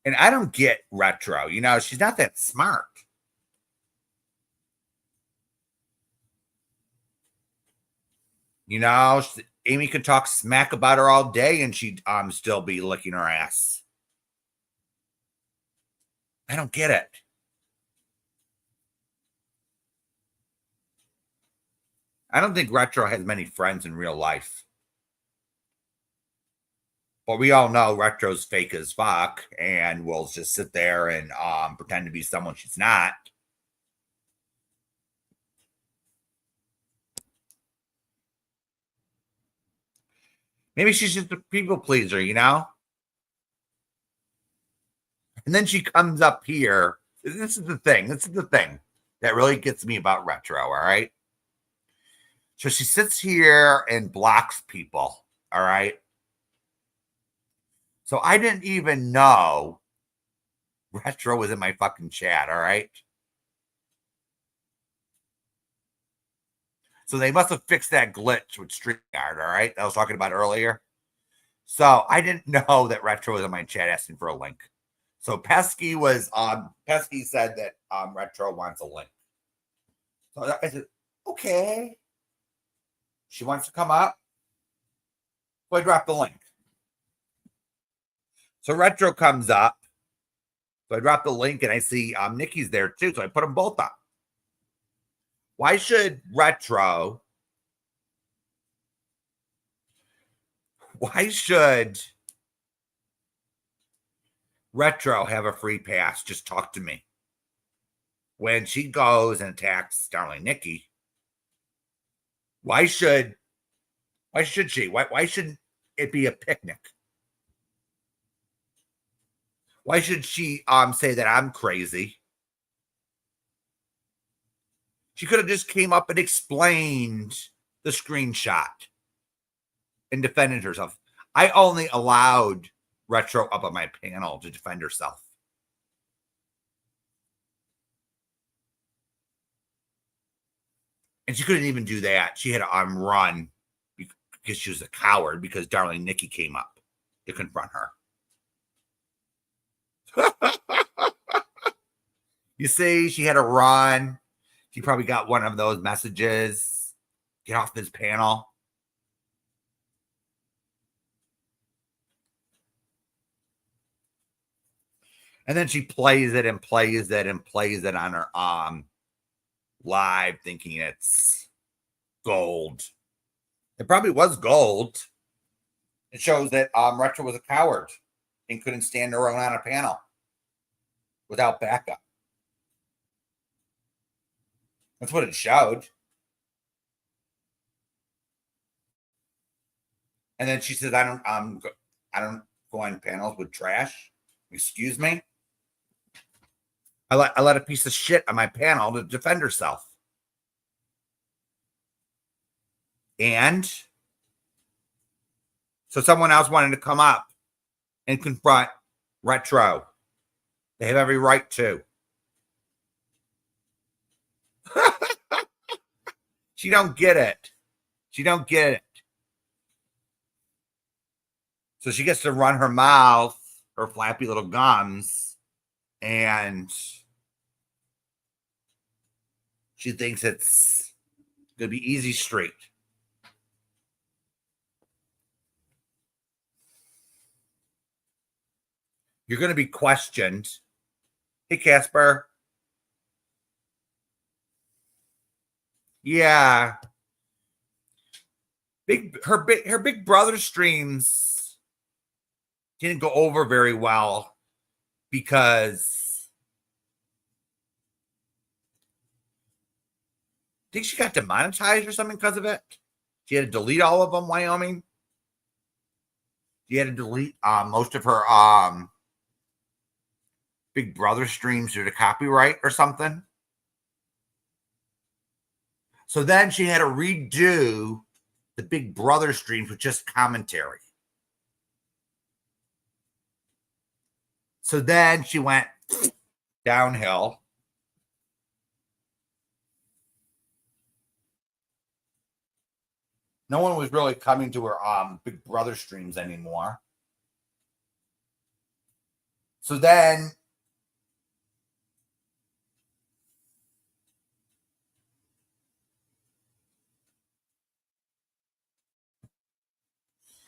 And I don't get Retro. You know, she's not that smart. You know, Amy could talk smack about her all day and she'd still be licking her ass. I don't get it. I don't think Retro has many friends in real life. But we all know Retro's fake as fuck and will just sit there and pretend to be someone she's not. Maybe she's just a people pleaser, you know? And then she comes up here. This is the thing. This is the thing that really gets me about Retro, all right? So she sits here and blocks people, all right? So I didn't even know Retro was in my fucking chat, all right? So they must have fixed that glitch with StreamYard, all right? That I was talking about earlier. So I didn't know that Retro was in my chat asking for a link. So Pesky said that Retro wants a link. So I said, okay. She wants to come up. So I dropped the link. So Retro comes up. So I drop the link and I see Nikki's there too. So I put them both up. Why should Retro have a free pass? Just talk to me. When she goes and attacks Darling Nikki, why should she? Why shouldn't it be a picnic? Why should she say that I'm crazy? She could have just came up and explained the screenshot and defended herself. I only allowed Retro up on my panel to defend herself. And she couldn't even do that. She had to run because she was a coward because darling Nikki came up to confront her. You see, she had to run. She probably got one of those messages. Get off this panel. And then she plays it and plays it and plays it on her live, thinking it's gold. It probably was gold. It shows that Retro was a coward and couldn't stand her own on a panel without backup. That's what it showed. And then she says, I don't go on panels with trash. Excuse me? I let a piece of shit on my panel to defend herself. And so someone else wanted to come up and confront Retro. They have every right to. She don't get it. She don't get it. So she gets to run her mouth, her flappy little gums, and she thinks it's going to be easy street. You're going to be questioned. Hey, Casper. Yeah. Her big brother streams didn't go over very well because I think she got demonetized or something because of it. She had to delete all of them, Wyoming. She had to delete most of her Big Brother streams due to copyright or something. So then she had to redo the Big Brother streams with just commentary. So then she went downhill. No one was really coming to her Big Brother streams anymore. So then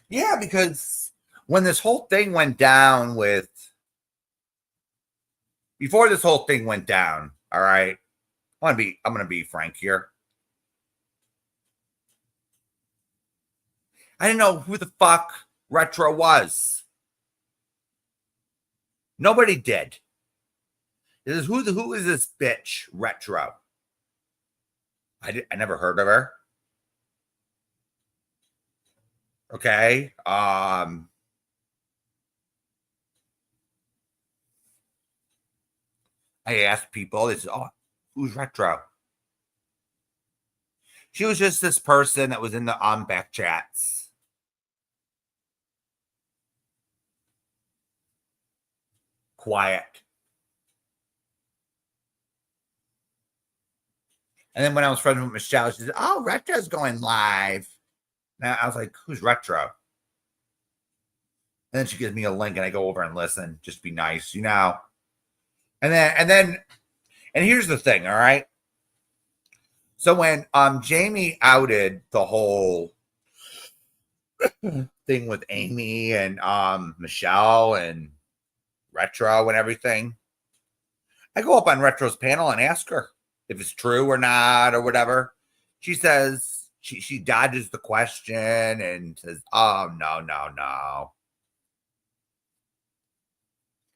yeah, because when this whole thing went down before this whole thing went down, all right, I'm gonna be frank here. I didn't know who the fuck Retro was. Nobody did. It is who is this bitch Retro? I never heard of her. Okay. I asked people, they said, oh, who's Retro? She was just this person that was in the back chats. Quiet. And then when I was friends with Michelle, she said, oh, Retro's going live. Now I was like, who's Retro? And then she gives me a link and I go over and listen. Just be nice, you know. And here's the thing, all right. So when Jamie outed the whole thing with Amy and Michelle and Retro and everything, I go up on Retro's panel and ask her if it's true or not or whatever. She says she dodges the question and says, oh, no.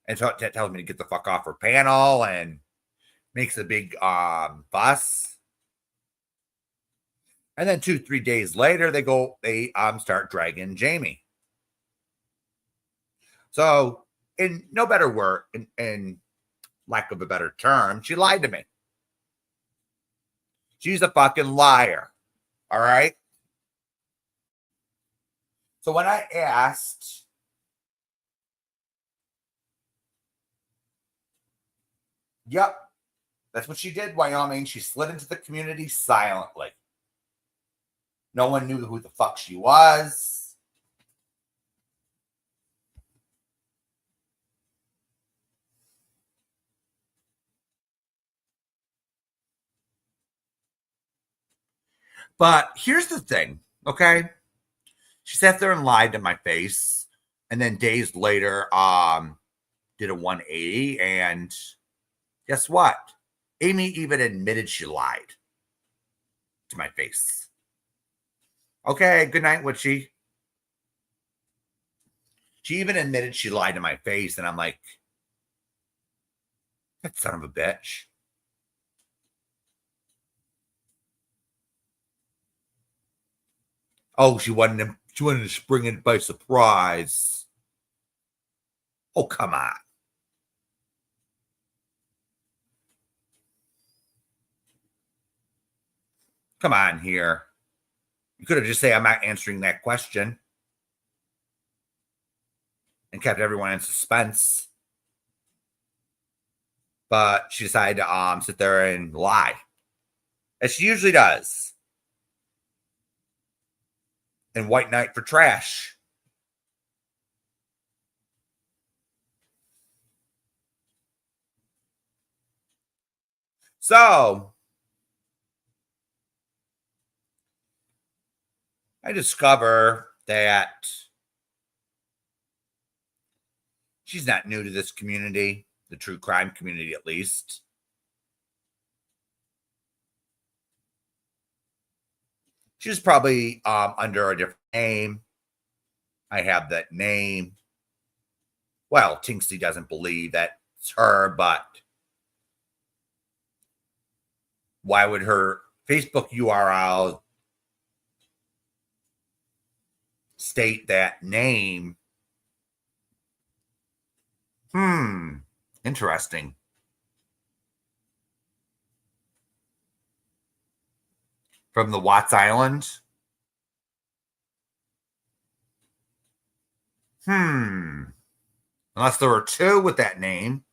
And so it tells me to get the fuck off her panel and makes a big fuss. And then 2-3 days later, they start dragging Jamie. So in no better word, in lack of a better term, she lied to me. She's a fucking liar. All right. So when I asked, yep, That's what she did, Wyoming. She slid into the community silently. No one knew who the fuck she was. But here's the thing, okay? She sat there and lied to my face, and then days later, did a 180, and guess what? Amy even admitted she lied to my face. Okay, good night, Witchy. She even admitted she lied to my face, and I'm like, that son of a bitch. Oh, she wanted to spring it by surprise. Oh, come on. Come on here. You could have just said, I'm not answering that question, and kept everyone in suspense. But she decided to sit there and lie, as she usually does. And white knight for trash. So I discover that she's not new to this community, the true crime community at least. She's probably under a different name. I have that name. Well, Tinksy doesn't believe that it's her, but why would her Facebook URL state that name? Interesting. From the Watts Island? Unless there were two with that name.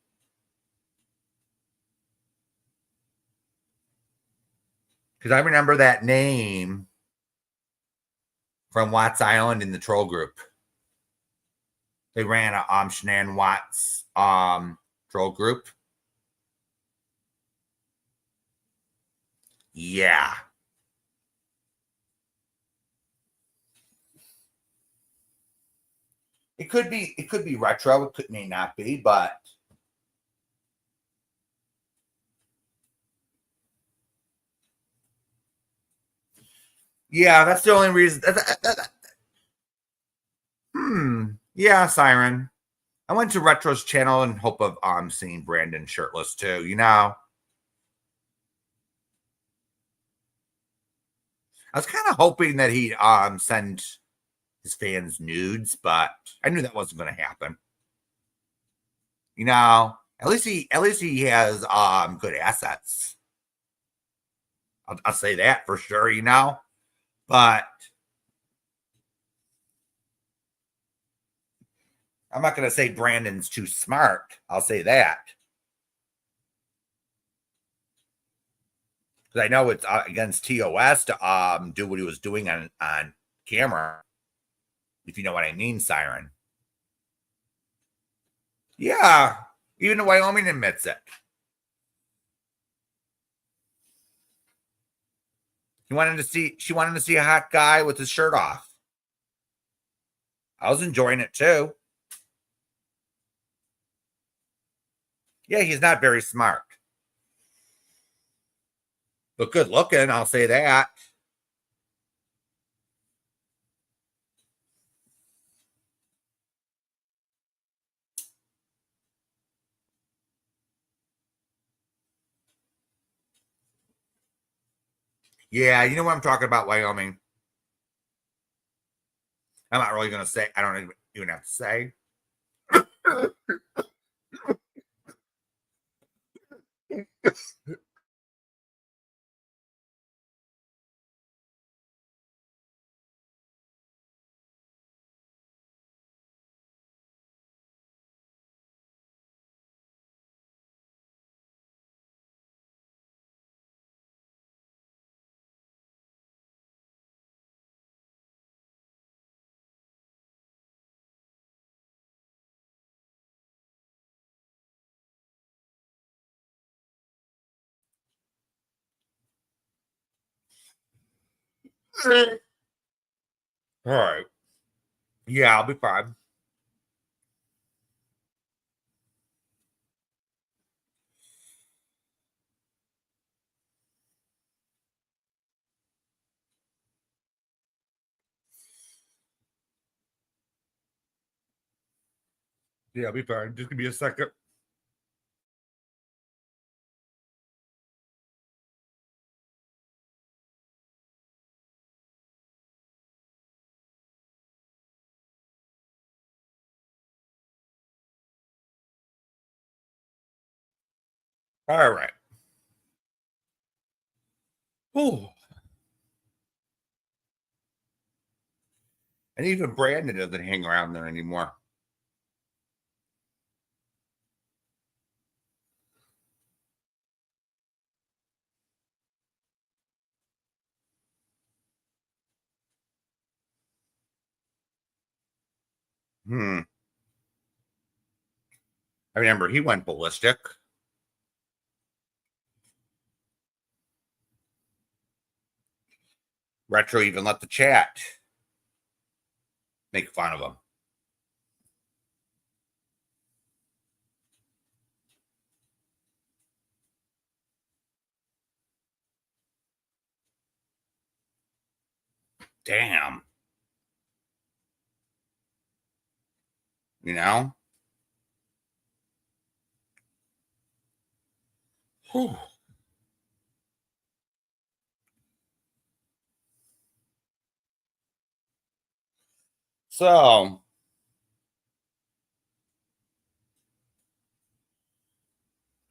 Because I remember that name from Watts Island in the troll group. They ran a Shanann Watts troll group. Yeah. It could be retro, it may not be, but yeah, that's the only reason. Yeah, Siren. I went to Retro's channel in hope of seeing Brandon shirtless too, you know. I was kind of hoping that he'd send his fans nudes, but I knew that wasn't going to happen. You know, at least he has good assets. I'll say that for sure, you know. But I'm not going to say Brandon's too smart. I'll say that. Because I know it's against TOS to do what he was doing on camera. If you know what I mean, Siren. Yeah, even Wyoming admits it. She wanted to see a hot guy with his shirt off. I was enjoying it too. Yeah, he's not very smart, but good looking. I'll say that. Yeah, you know what I'm talking about, Wyoming. I'm not really going to say. I don't even have to say. All right. Yeah, I'll be fine. Yeah, I'll be fine. Just give me a second. All right. Ooh. And even Brandon doesn't hang around there anymore. Hmm. I remember he went ballistic. Retro even let the chat make fun of him. Damn. You know? Whew. So,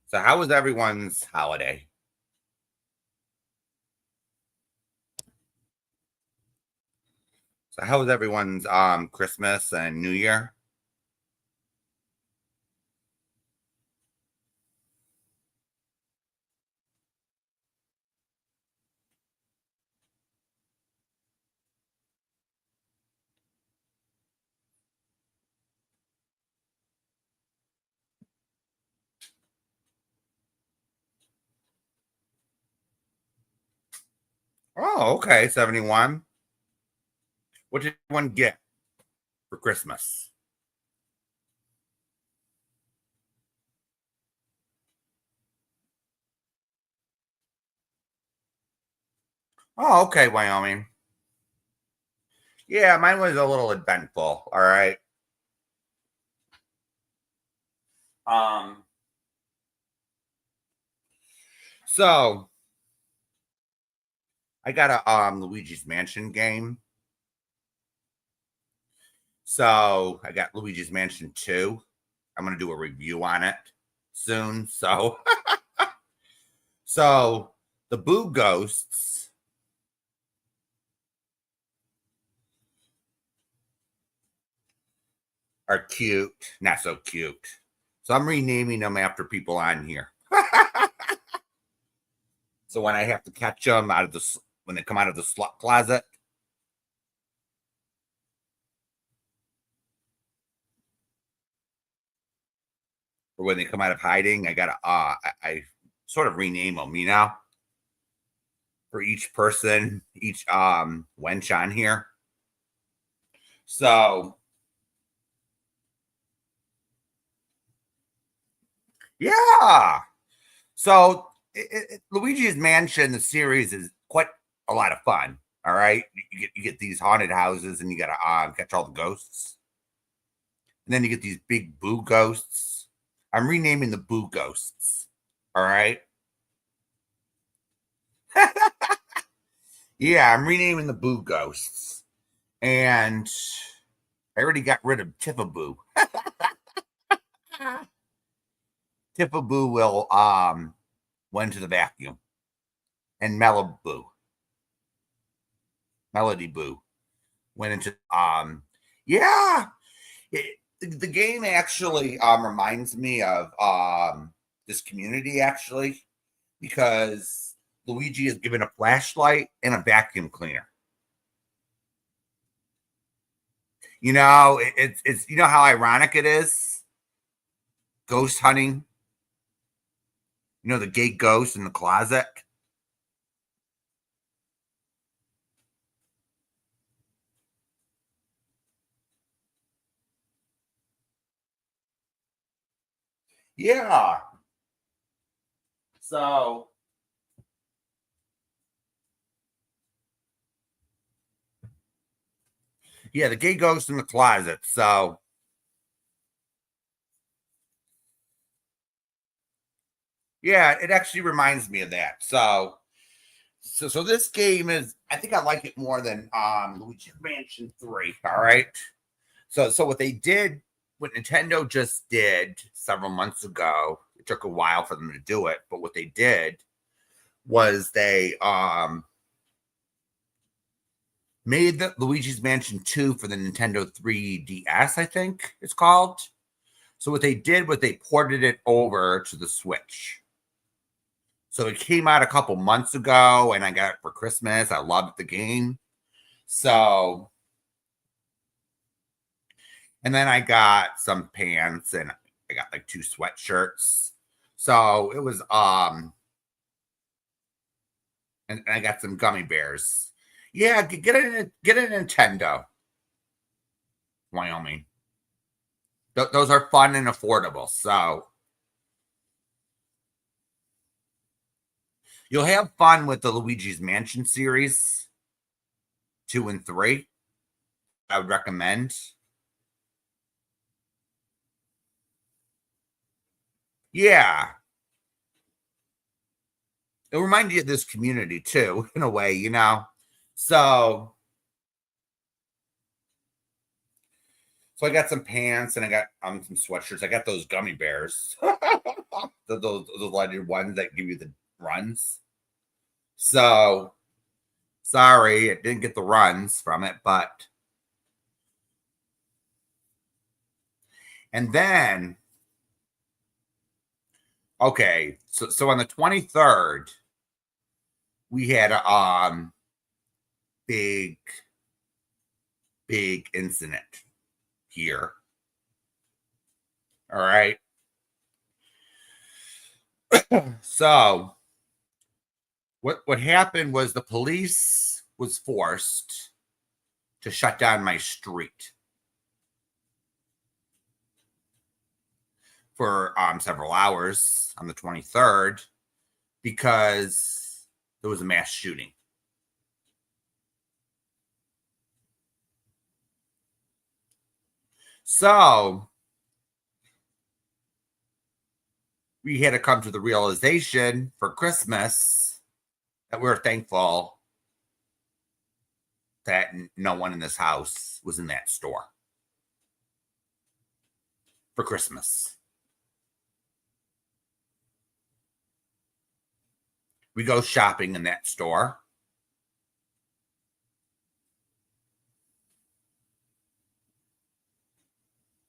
so how was everyone's holiday? So how was everyone's Christmas and New Year? Oh, okay, 71. What did everyone get for Christmas? Oh, okay, Wyoming. Yeah, mine was a little eventful. All right. Um, so I got a Luigi's Mansion game. So I got Luigi's Mansion 2. I'm gonna do a review on it soon. So so the Boo Ghosts are cute, not so cute. So I'm renaming them after people on here. So when I have to catch them out of the when they come out of the slut closet, or when they come out of hiding, I gotta I sort of rename them, you know, for each person, each wench on here. So yeah, so Luigi's Mansion, the series, is quite a lot of fun. All right, you get these haunted houses, and you gotta catch all the ghosts, and then you get these big boo ghosts. I'm renaming the boo ghosts. All right. Yeah, I'm renaming the boo ghosts, and I already got rid of Tiffaboo. Tiffaboo will went to the vacuum, and Melody Boo went into yeah. The game actually reminds me of this community actually because Luigi is given a flashlight and a vacuum cleaner. You know, it's you know how ironic it is ghost hunting. You know the gay ghost in the closet. Yeah. So yeah, the gay ghost in the closet. So yeah, it actually reminds me of that. So this game is, I think I like it more than Luigi's Mansion 3. All right. So what Nintendo just did several months ago, it took a while for them to do it, but what they did was they made the Luigi's Mansion 2 for the Nintendo 3DS, I think it's called. So what they did was they ported it over to the Switch. So it came out a couple months ago and I got it for Christmas. I loved the game. So and then I got some pants and I got like two sweatshirts. So it was and I got some gummy bears. Yeah, get a Nintendo, Wyoming. Those are fun and affordable. So you'll have fun with the Luigi's Mansion series 2 and 3. I would recommend. Yeah, it'll remind you of this community too, in a way, you know. So, so I got some pants and I got some sweatshirts. I got those gummy bears, those lighted ones that give you the runs. So sorry, it didn't get the runs from it, but and then okay, so on the 23rd we had a big big incident here. All right. So what happened was the police was forced to shut down my street for several hours on the 23rd because there was a mass shooting. So we had to come to the realization for Christmas that we were thankful that no one in this house was in that store for Christmas. We go shopping in that store.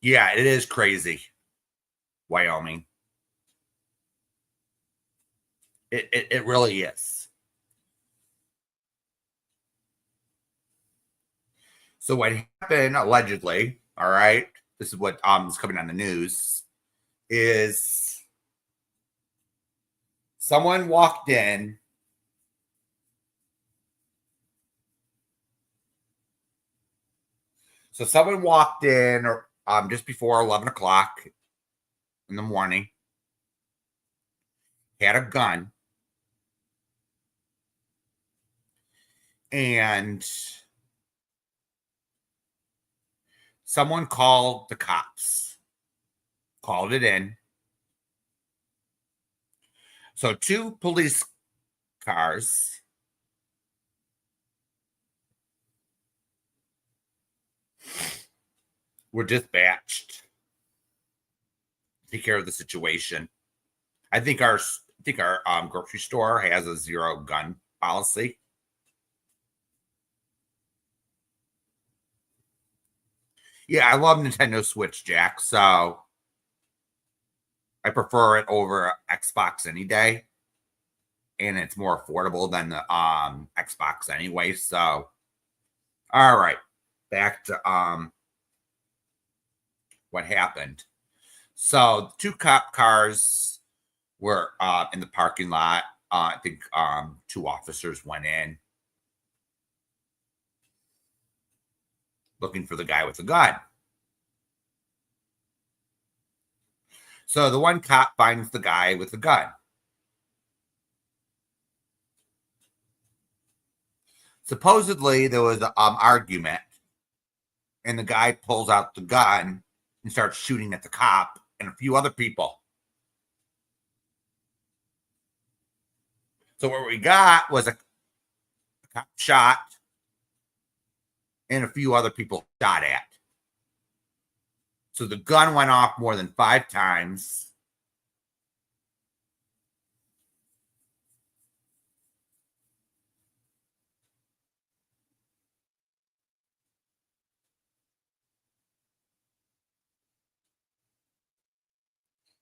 Yeah, it is crazy, Wyoming. It really is. So what happened allegedly, all right, this is what is coming on the news, is someone walked in. So someone walked in or just before 11 o'clock in the morning, had a gun, and someone called the cops, called it in. So two police cars were dispatched to take care of the situation. I think our grocery store has a zero gun policy. Yeah, I love Nintendo Switch, Jack. So I prefer it over Xbox any day, and it's more affordable than the Xbox anyway. So all right, back to what happened. So two cop cars were in the parking lot. I think two officers went in looking for the guy with the gun. So the one cop finds the guy with the gun. Supposedly there was an argument, and the guy pulls out the gun and starts shooting at the cop and a few other people. So what we got was a cop shot and a few other people shot at. So the gun went off more than 5 times.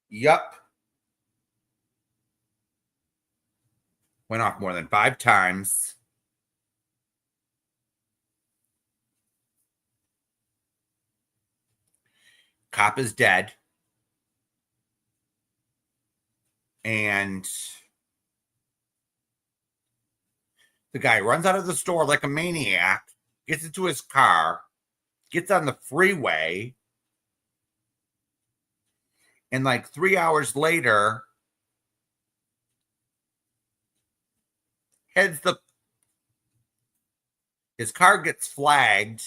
Yup. Went off more than 5 times. Cop is dead. And the guy runs out of the store like a maniac, gets into his car, gets on the freeway, and like 3 hours later, his car gets flagged,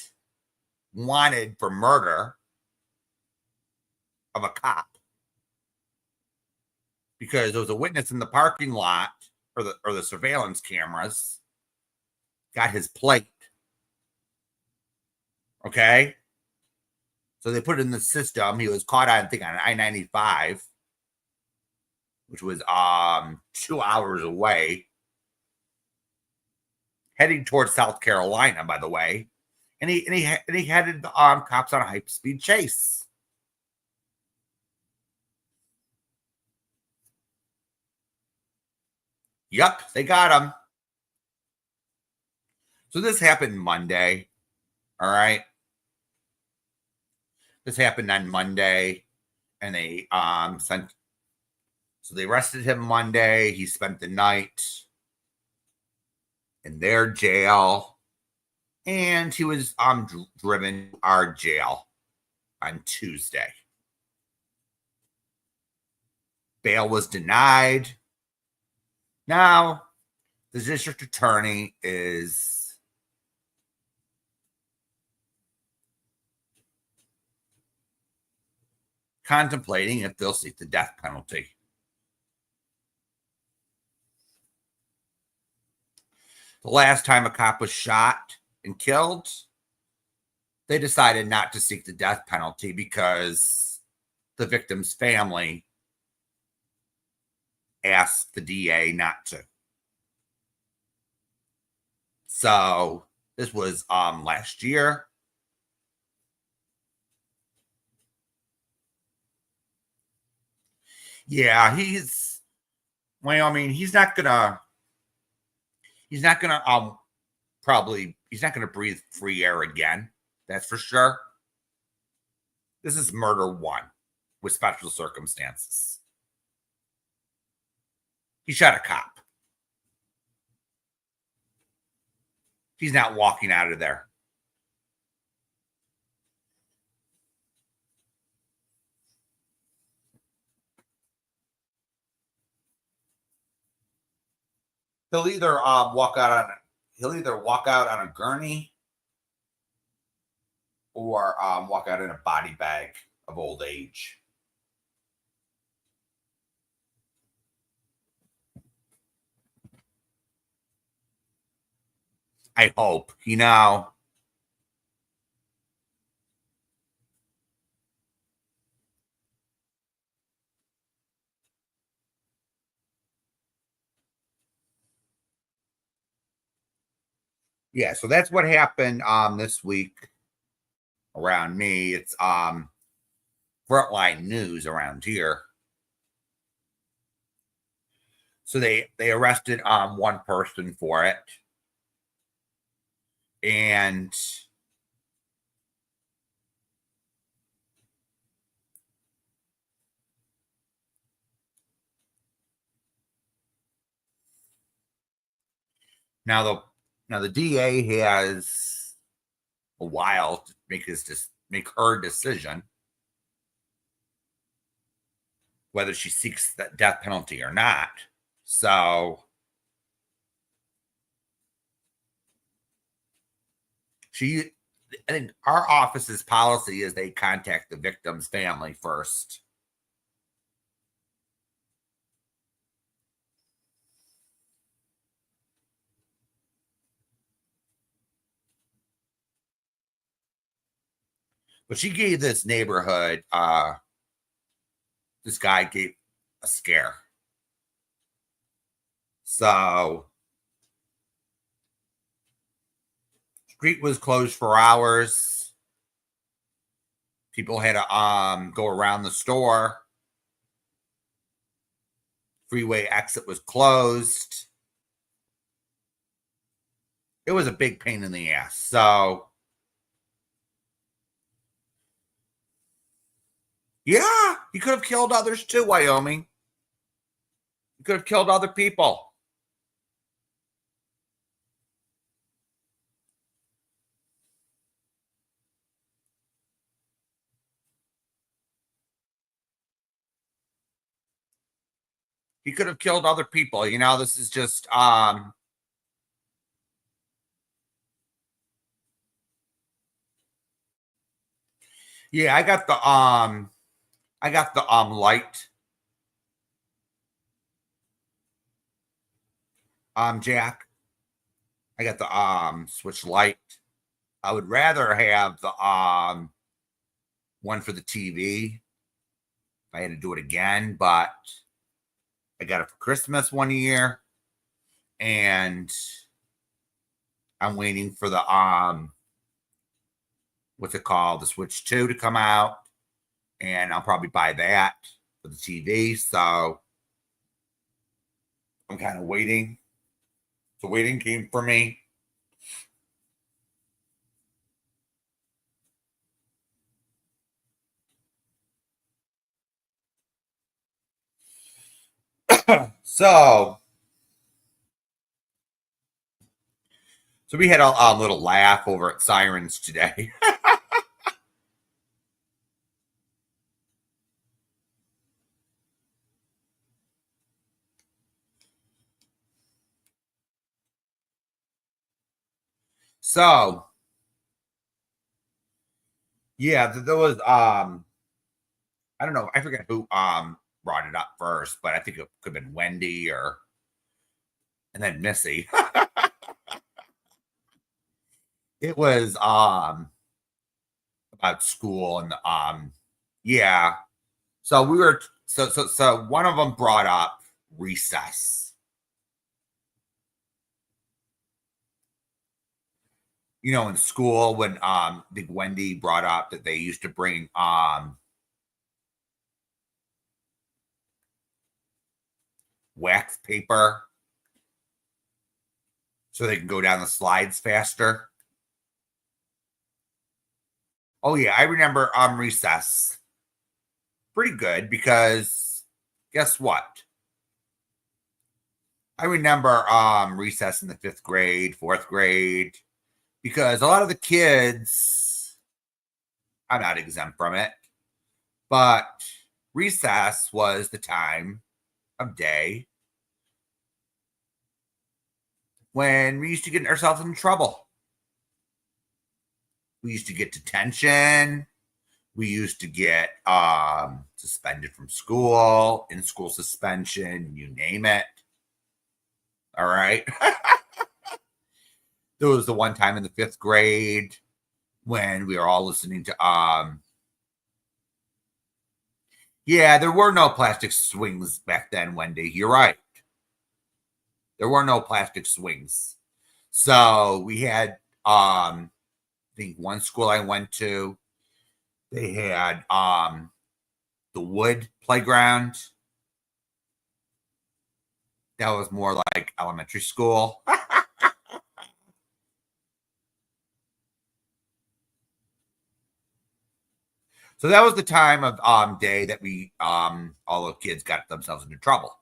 wanted for murder of a cop because there was a witness in the parking lot or the surveillance cameras got his plate. Okay. So they put it in the system. He was caught on, I think, on I-95, which was 2 hours away, heading towards South Carolina, by the way. And he headed the cops on a high-speed chase. Yep, they got him. So this happened Monday. All right. This happened on Monday, and they so they arrested him Monday. He spent the night in their jail, and he was driven to our jail on Tuesday. Bail was denied. Now, the district attorney is contemplating if they'll seek the death penalty. The last time a cop was shot and killed, they decided not to seek the death penalty because the victim's family asked the DA not to. So this was last year. Yeah, he's not gonna he's not gonna breathe free air again. That's for sure. This is murder 1 with special circumstances. He shot a cop. He's not walking out of there. He'll either walk out on a gurney or walk out in a body bag of old age. I hope, Yeah, so that's what happened this week around me. It's frontline news around here. So they arrested one person for it. And now the DA has a while to make her decision. whether she seeks the death penalty or not. So I think our office's policy is they contact the victim's family first. But she gave this neighborhood, this guy gave a scare. So street was closed for hours. People had to go around the store. Freeway exit was closed. It was a big pain in the ass. So yeah, he could have killed others too, Wyoming. He could have killed other people. He could have killed other people. You know, this is just yeah, I got the light jack. I got the switch light. I would rather have the one for the TV if I had to do it again, but I got it for Christmas one year, and I'm waiting for the what's it called, the Switch 2 to come out, and I'll probably buy that for the TV. So I'm kind of waiting. It's a waiting game for me. so we had a little laugh over at Sirens today. So yeah, there was I don't know, I forget who brought it up first, but I think it could have been Wendy or and then Missy. It was about school and yeah. So we were so one of them brought up recess. You know, in school when I think Wendy brought up that they used to bring wax paper so they can go down the slides faster. Oh yeah, I remember recess. Pretty good because guess what? I remember recess in the 5th grade, 4th grade, because a lot of the kids, I'm not exempt from it, but recess was the time of day when we used to get ourselves in trouble. We used to get detention. We used to get suspended from school, in school suspension, you name it. All right. There was the one time in the 5th grade when we were all listening to yeah, there were no plastic swings back then, Wendy. You're right. There were no plastic swings. So we had I think one school I went to, they had the wood playground. That was more like elementary school. So that was the time of day that we all the kids got themselves into trouble.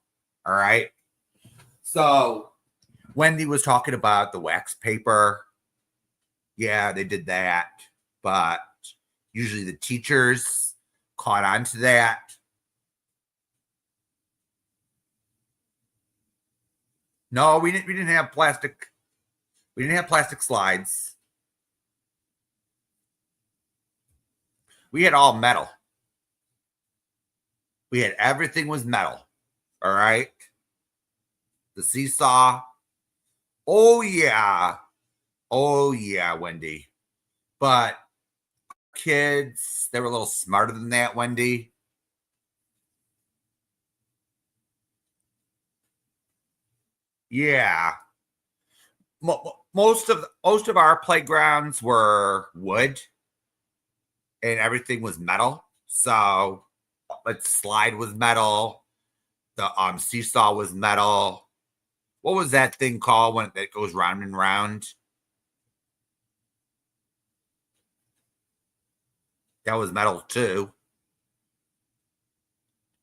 All right. So Wendy was talking about the wax paper. Yeah, they did that, but usually the teachers caught on to that. No, we didn't have plastic. We didn't have plastic slides. We had all metal. We had everything was metal. All right. The seesaw. Oh yeah. Oh yeah, Wendy. But kids, they were a little smarter than that, Wendy. Yeah. Most of our playgrounds were wood and everything was metal. So like slide was metal. The seesaw was metal. What was that thing called when it goes round and round? That was metal too.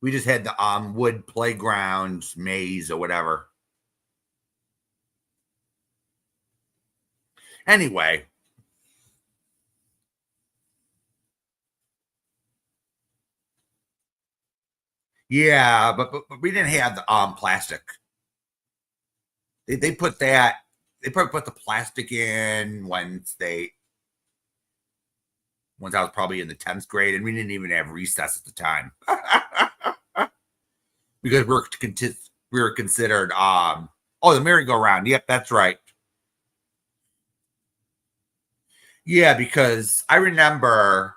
We just had the wood playground maze or whatever. Anyway, yeah, but we didn't have the plastic. They put that they probably put the plastic in once I was probably in the 10th grade, and we didn't even have recess at the time. Because we were considered oh, the merry-go-round. Yep, that's right. Yeah, because I remember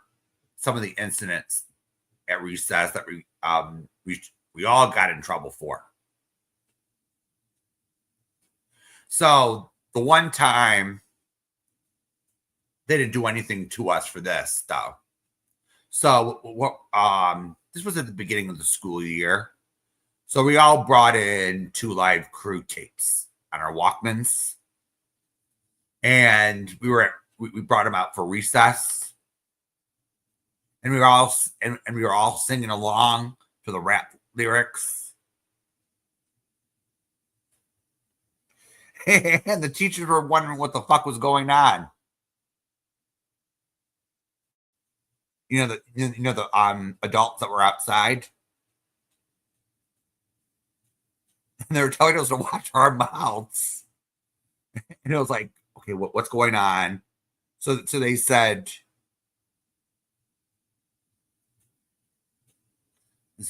some of the incidents at recess that we all got in trouble for. So the one time they didn't do anything to us for this though. So what this was at the beginning of the school year. So we all brought in 2 Live Crew tapes on our Walkmans. And we brought them out for recess. And we were all singing along to the rap lyrics. And the teachers were wondering what the fuck was going on. The adults that were outside. And they were telling us to watch our mouths. And it was like, okay, what's going on? So they said,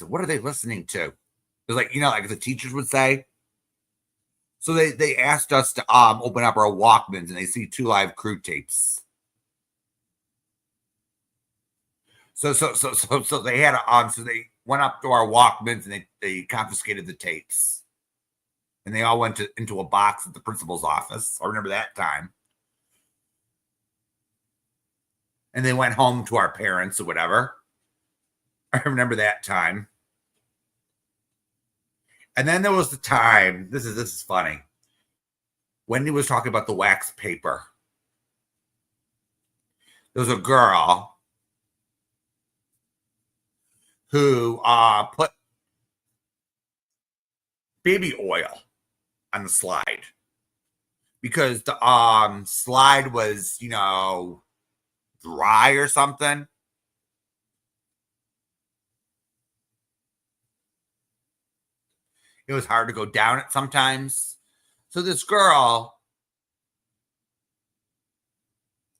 what are they listening to? It was like, like the teachers would say. So they asked us to open up our Walkmans, and they see 2 Live Crew tapes. So they had so they went up to our Walkmans and they confiscated the tapes. And they all went into a box at the principal's office. I remember that time. And they went home to our parents or whatever. I remember that time. And then there was the time. This is funny. Wendy was talking about the wax paper. There was a girl who put baby oil on the slide because the slide was, dry or something. It was hard to go down it sometimes. So this girl,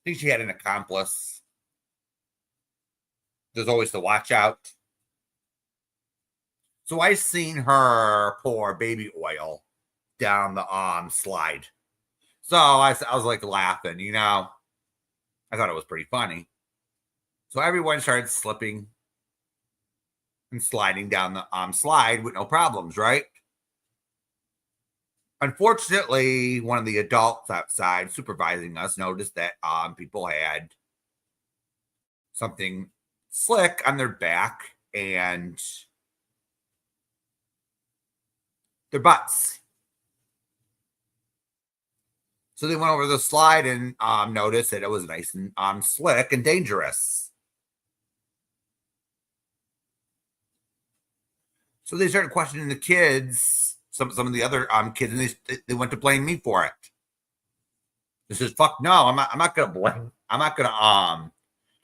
I think she had an accomplice. There's always the watch out. So I seen her pour baby oil down the slide. So I was like laughing, I thought it was pretty funny. So everyone started slipping and sliding down the slide with no problems, right? Unfortunately, one of the adults outside supervising us noticed that people had something slick on their back and their butts. So they went over the slide and noticed that it was nice and slick and dangerous. So they started questioning the kids, some of the other kids, and they went to blame me for it. They says, "Fuck no, I'm not gonna blame. I'm not gonna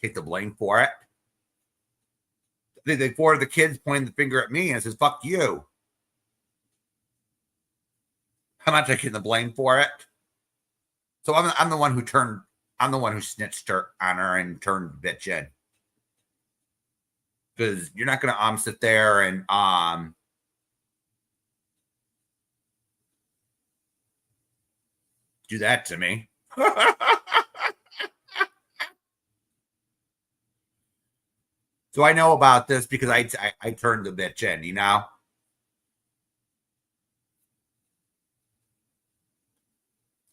take the blame for it." They 4 of the kids pointed the finger at me and says, "Fuck you." I'm not taking the blame for it. So I'm the one who turned. I'm the one who snitched her on her and turned the bitch in. Because you're not gonna sit there and do that to me. So I know about this because I turned the bitch in, you know?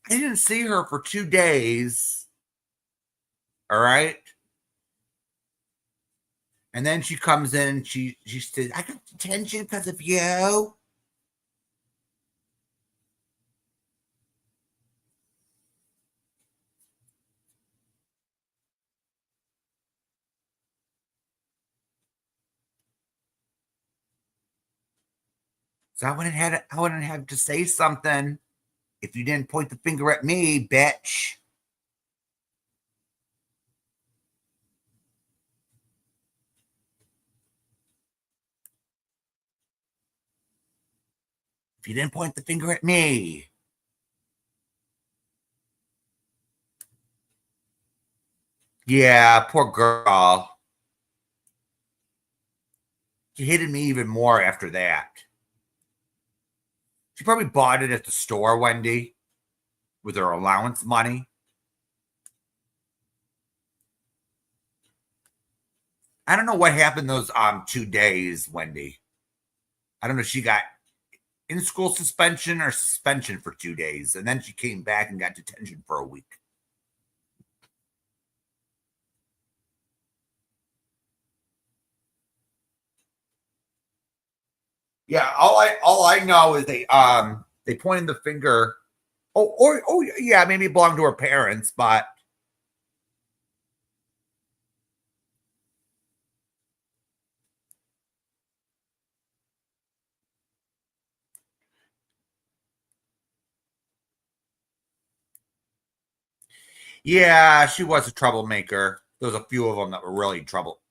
I didn't see her for 2 days. All right. And then she comes in and she says, I got detention because of you. So I wouldn't have to say something if you didn't point the finger at me, bitch. If you didn't point the finger at me. Yeah, poor girl. She hated me even more after that. She probably bought it at the store, Wendy, with her allowance money. I don't know what happened those 2 days, Wendy. I don't know. She got in school suspension or suspension for 2 days, and then she came back and got detention for a week. Yeah, all I know is they pointed the finger. Oh yeah, maybe it belonged to her parents, but yeah, she was a troublemaker. There was a few of them that were really trouble.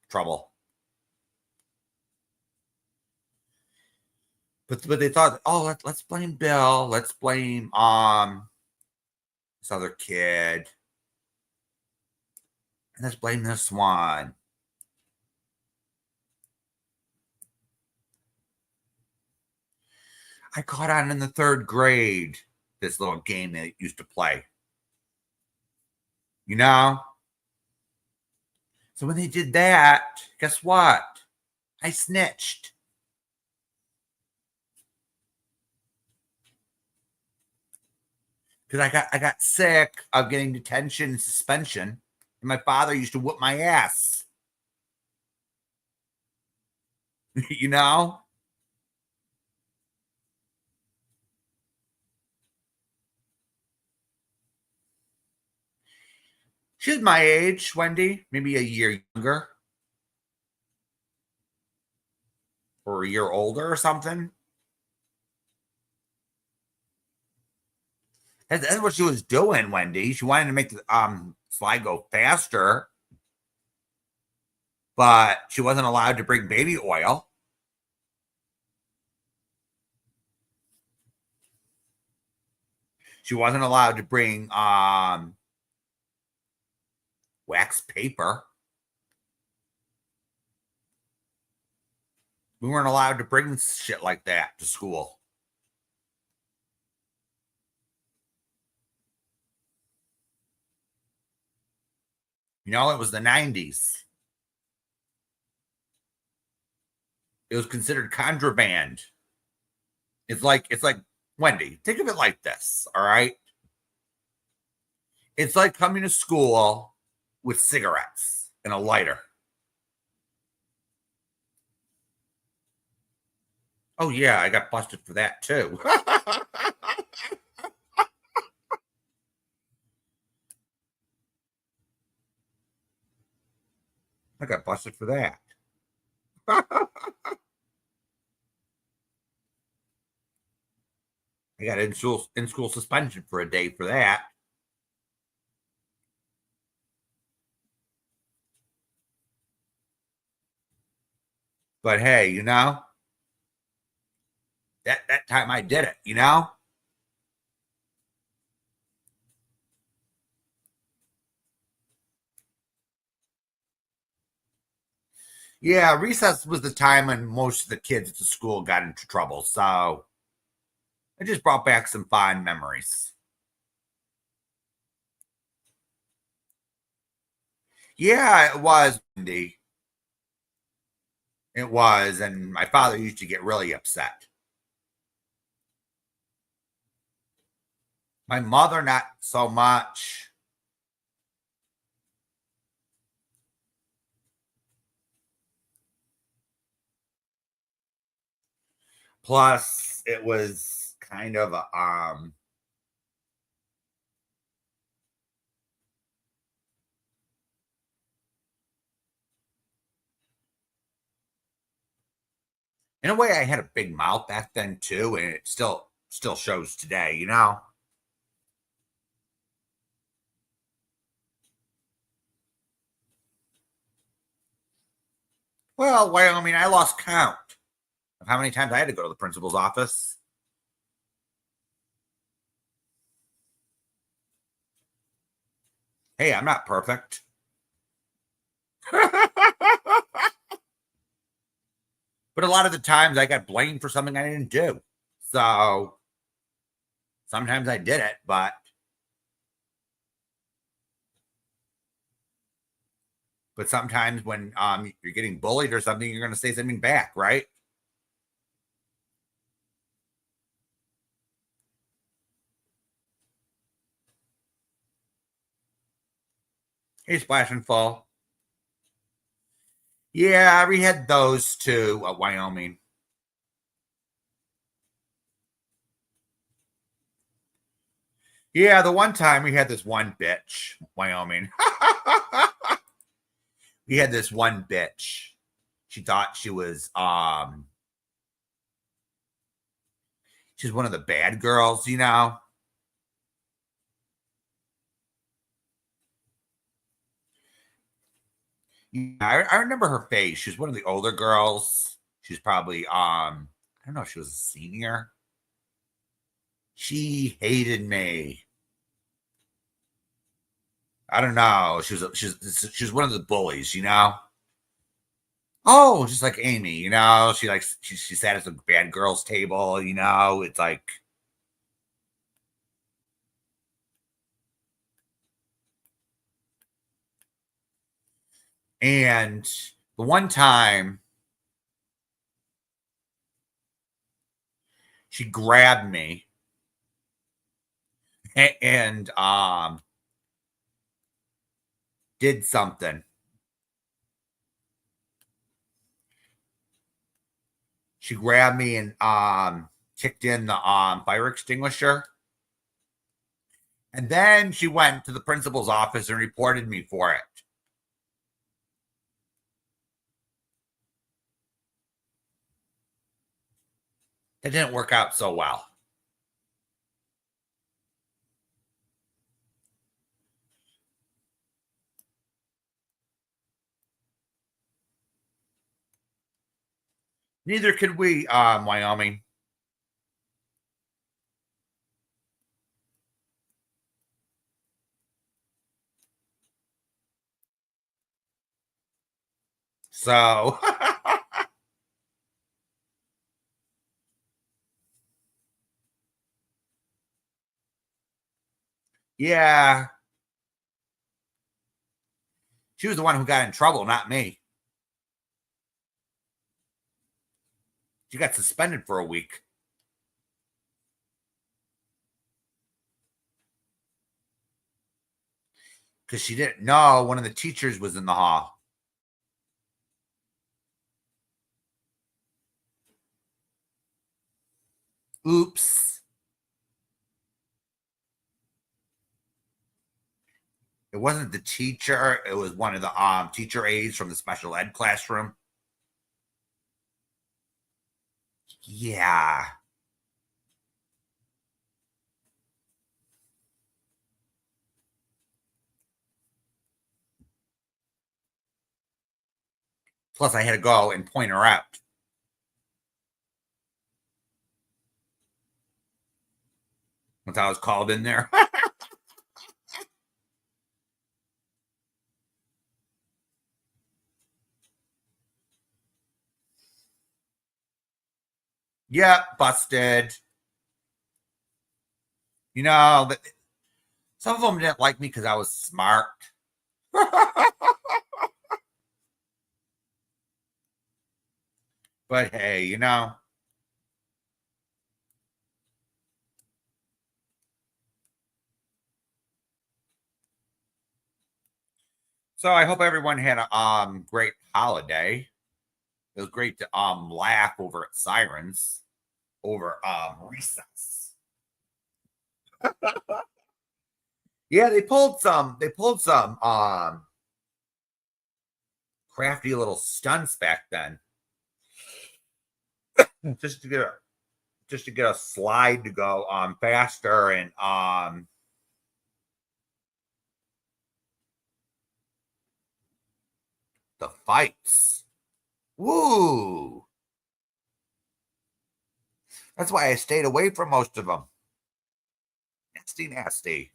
But they thought, oh, let's blame Bill. Let's blame this other kid. And let's blame this one. I caught on in the third grade this little game they used to play. You know? So when they did that, guess what? I snitched. Because I got sick of getting detention and suspension. And my father used to whoop my ass. You know? She's my age, Wendy, maybe a year younger or a year older or something. That's what she was doing, Wendy. She wanted to make the slide go faster, but she wasn't allowed to bring baby oil. She wasn't allowed to bring wax paper. We weren't allowed to bring shit like that to school. You know, it was the 90s. It was considered contraband. It's like Wendy, think of it like this, all right? It's like coming to school with cigarettes and a lighter. Oh yeah, I got busted for that too. I got busted for that. I got in school suspension for a day for that. But hey, that time I did it, you know? Yeah, recess was the time when most of the kids at the school got into trouble. So it just brought back some fond memories. Yeah, it was, Wendy. It was. And my father used to get really upset. My mother, not so much. Plus, it was kind of in a way, I had a big mouth back then too, and it still shows today, you know. Well, Wyoming, I lost count of how many times I had to go to the principal's office. Hey, I'm not perfect. But a lot of the times I got blamed for something I didn't do. So sometimes I did it, but sometimes when you're getting bullied or something, you're going to say something back, right? Hey, Splash and Fall. Yeah, we had those too at Wyoming. Yeah, the one time we had this one bitch, Wyoming. We had this one bitch. She thought she's one of the bad girls, you know. Yeah, I remember her face. She was one of the older girls. She's probably I don't know if she was a senior. She hated me. I don't know. She was one of the bullies, you know. Oh, just like Amy, you know. She sat at the bad girls table, you know. It's like, and the one time she grabbed me and did something. She grabbed me and kicked in the fire extinguisher. And then she went to the principal's office and reported me for it. It didn't work out so well. Neither could we, Wyoming. So, yeah, she was the one who got in trouble, not me. She got suspended for a week because she didn't know one of the teachers was in the hall. Oops. It wasn't the teacher, it was one of the teacher aides from the special ed classroom. Yeah. Plus, I had to go and point her out once I was called in there. Yeah, busted. You know, some of them didn't like me because I was smart. But hey, you know. So I hope everyone had a great holiday. It was great to laugh over at sirens over recess. Yeah, they pulled some crafty little stunts back then. just to get a just to get a slide to go faster and the fights. Woo! That's why I stayed away from most of them. Nasty, nasty.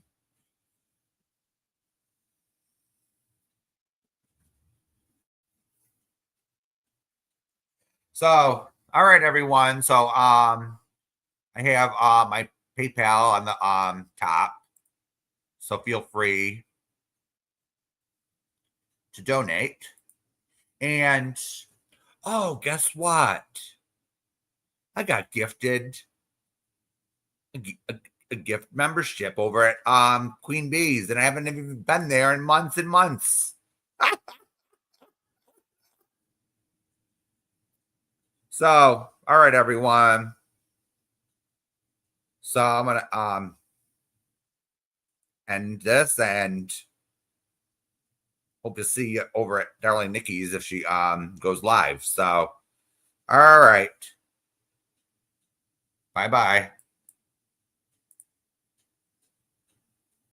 So, all right, everyone. So, I have my PayPal on the top. So feel free to donate. And oh, guess what? I got gifted a gift membership over at Queen Bee's, and I haven't even been there in months and months. So, all right, everyone. So I'm gonna end this and hope to see you over at Darling Nikki's if she goes live. So, all right. Bye bye.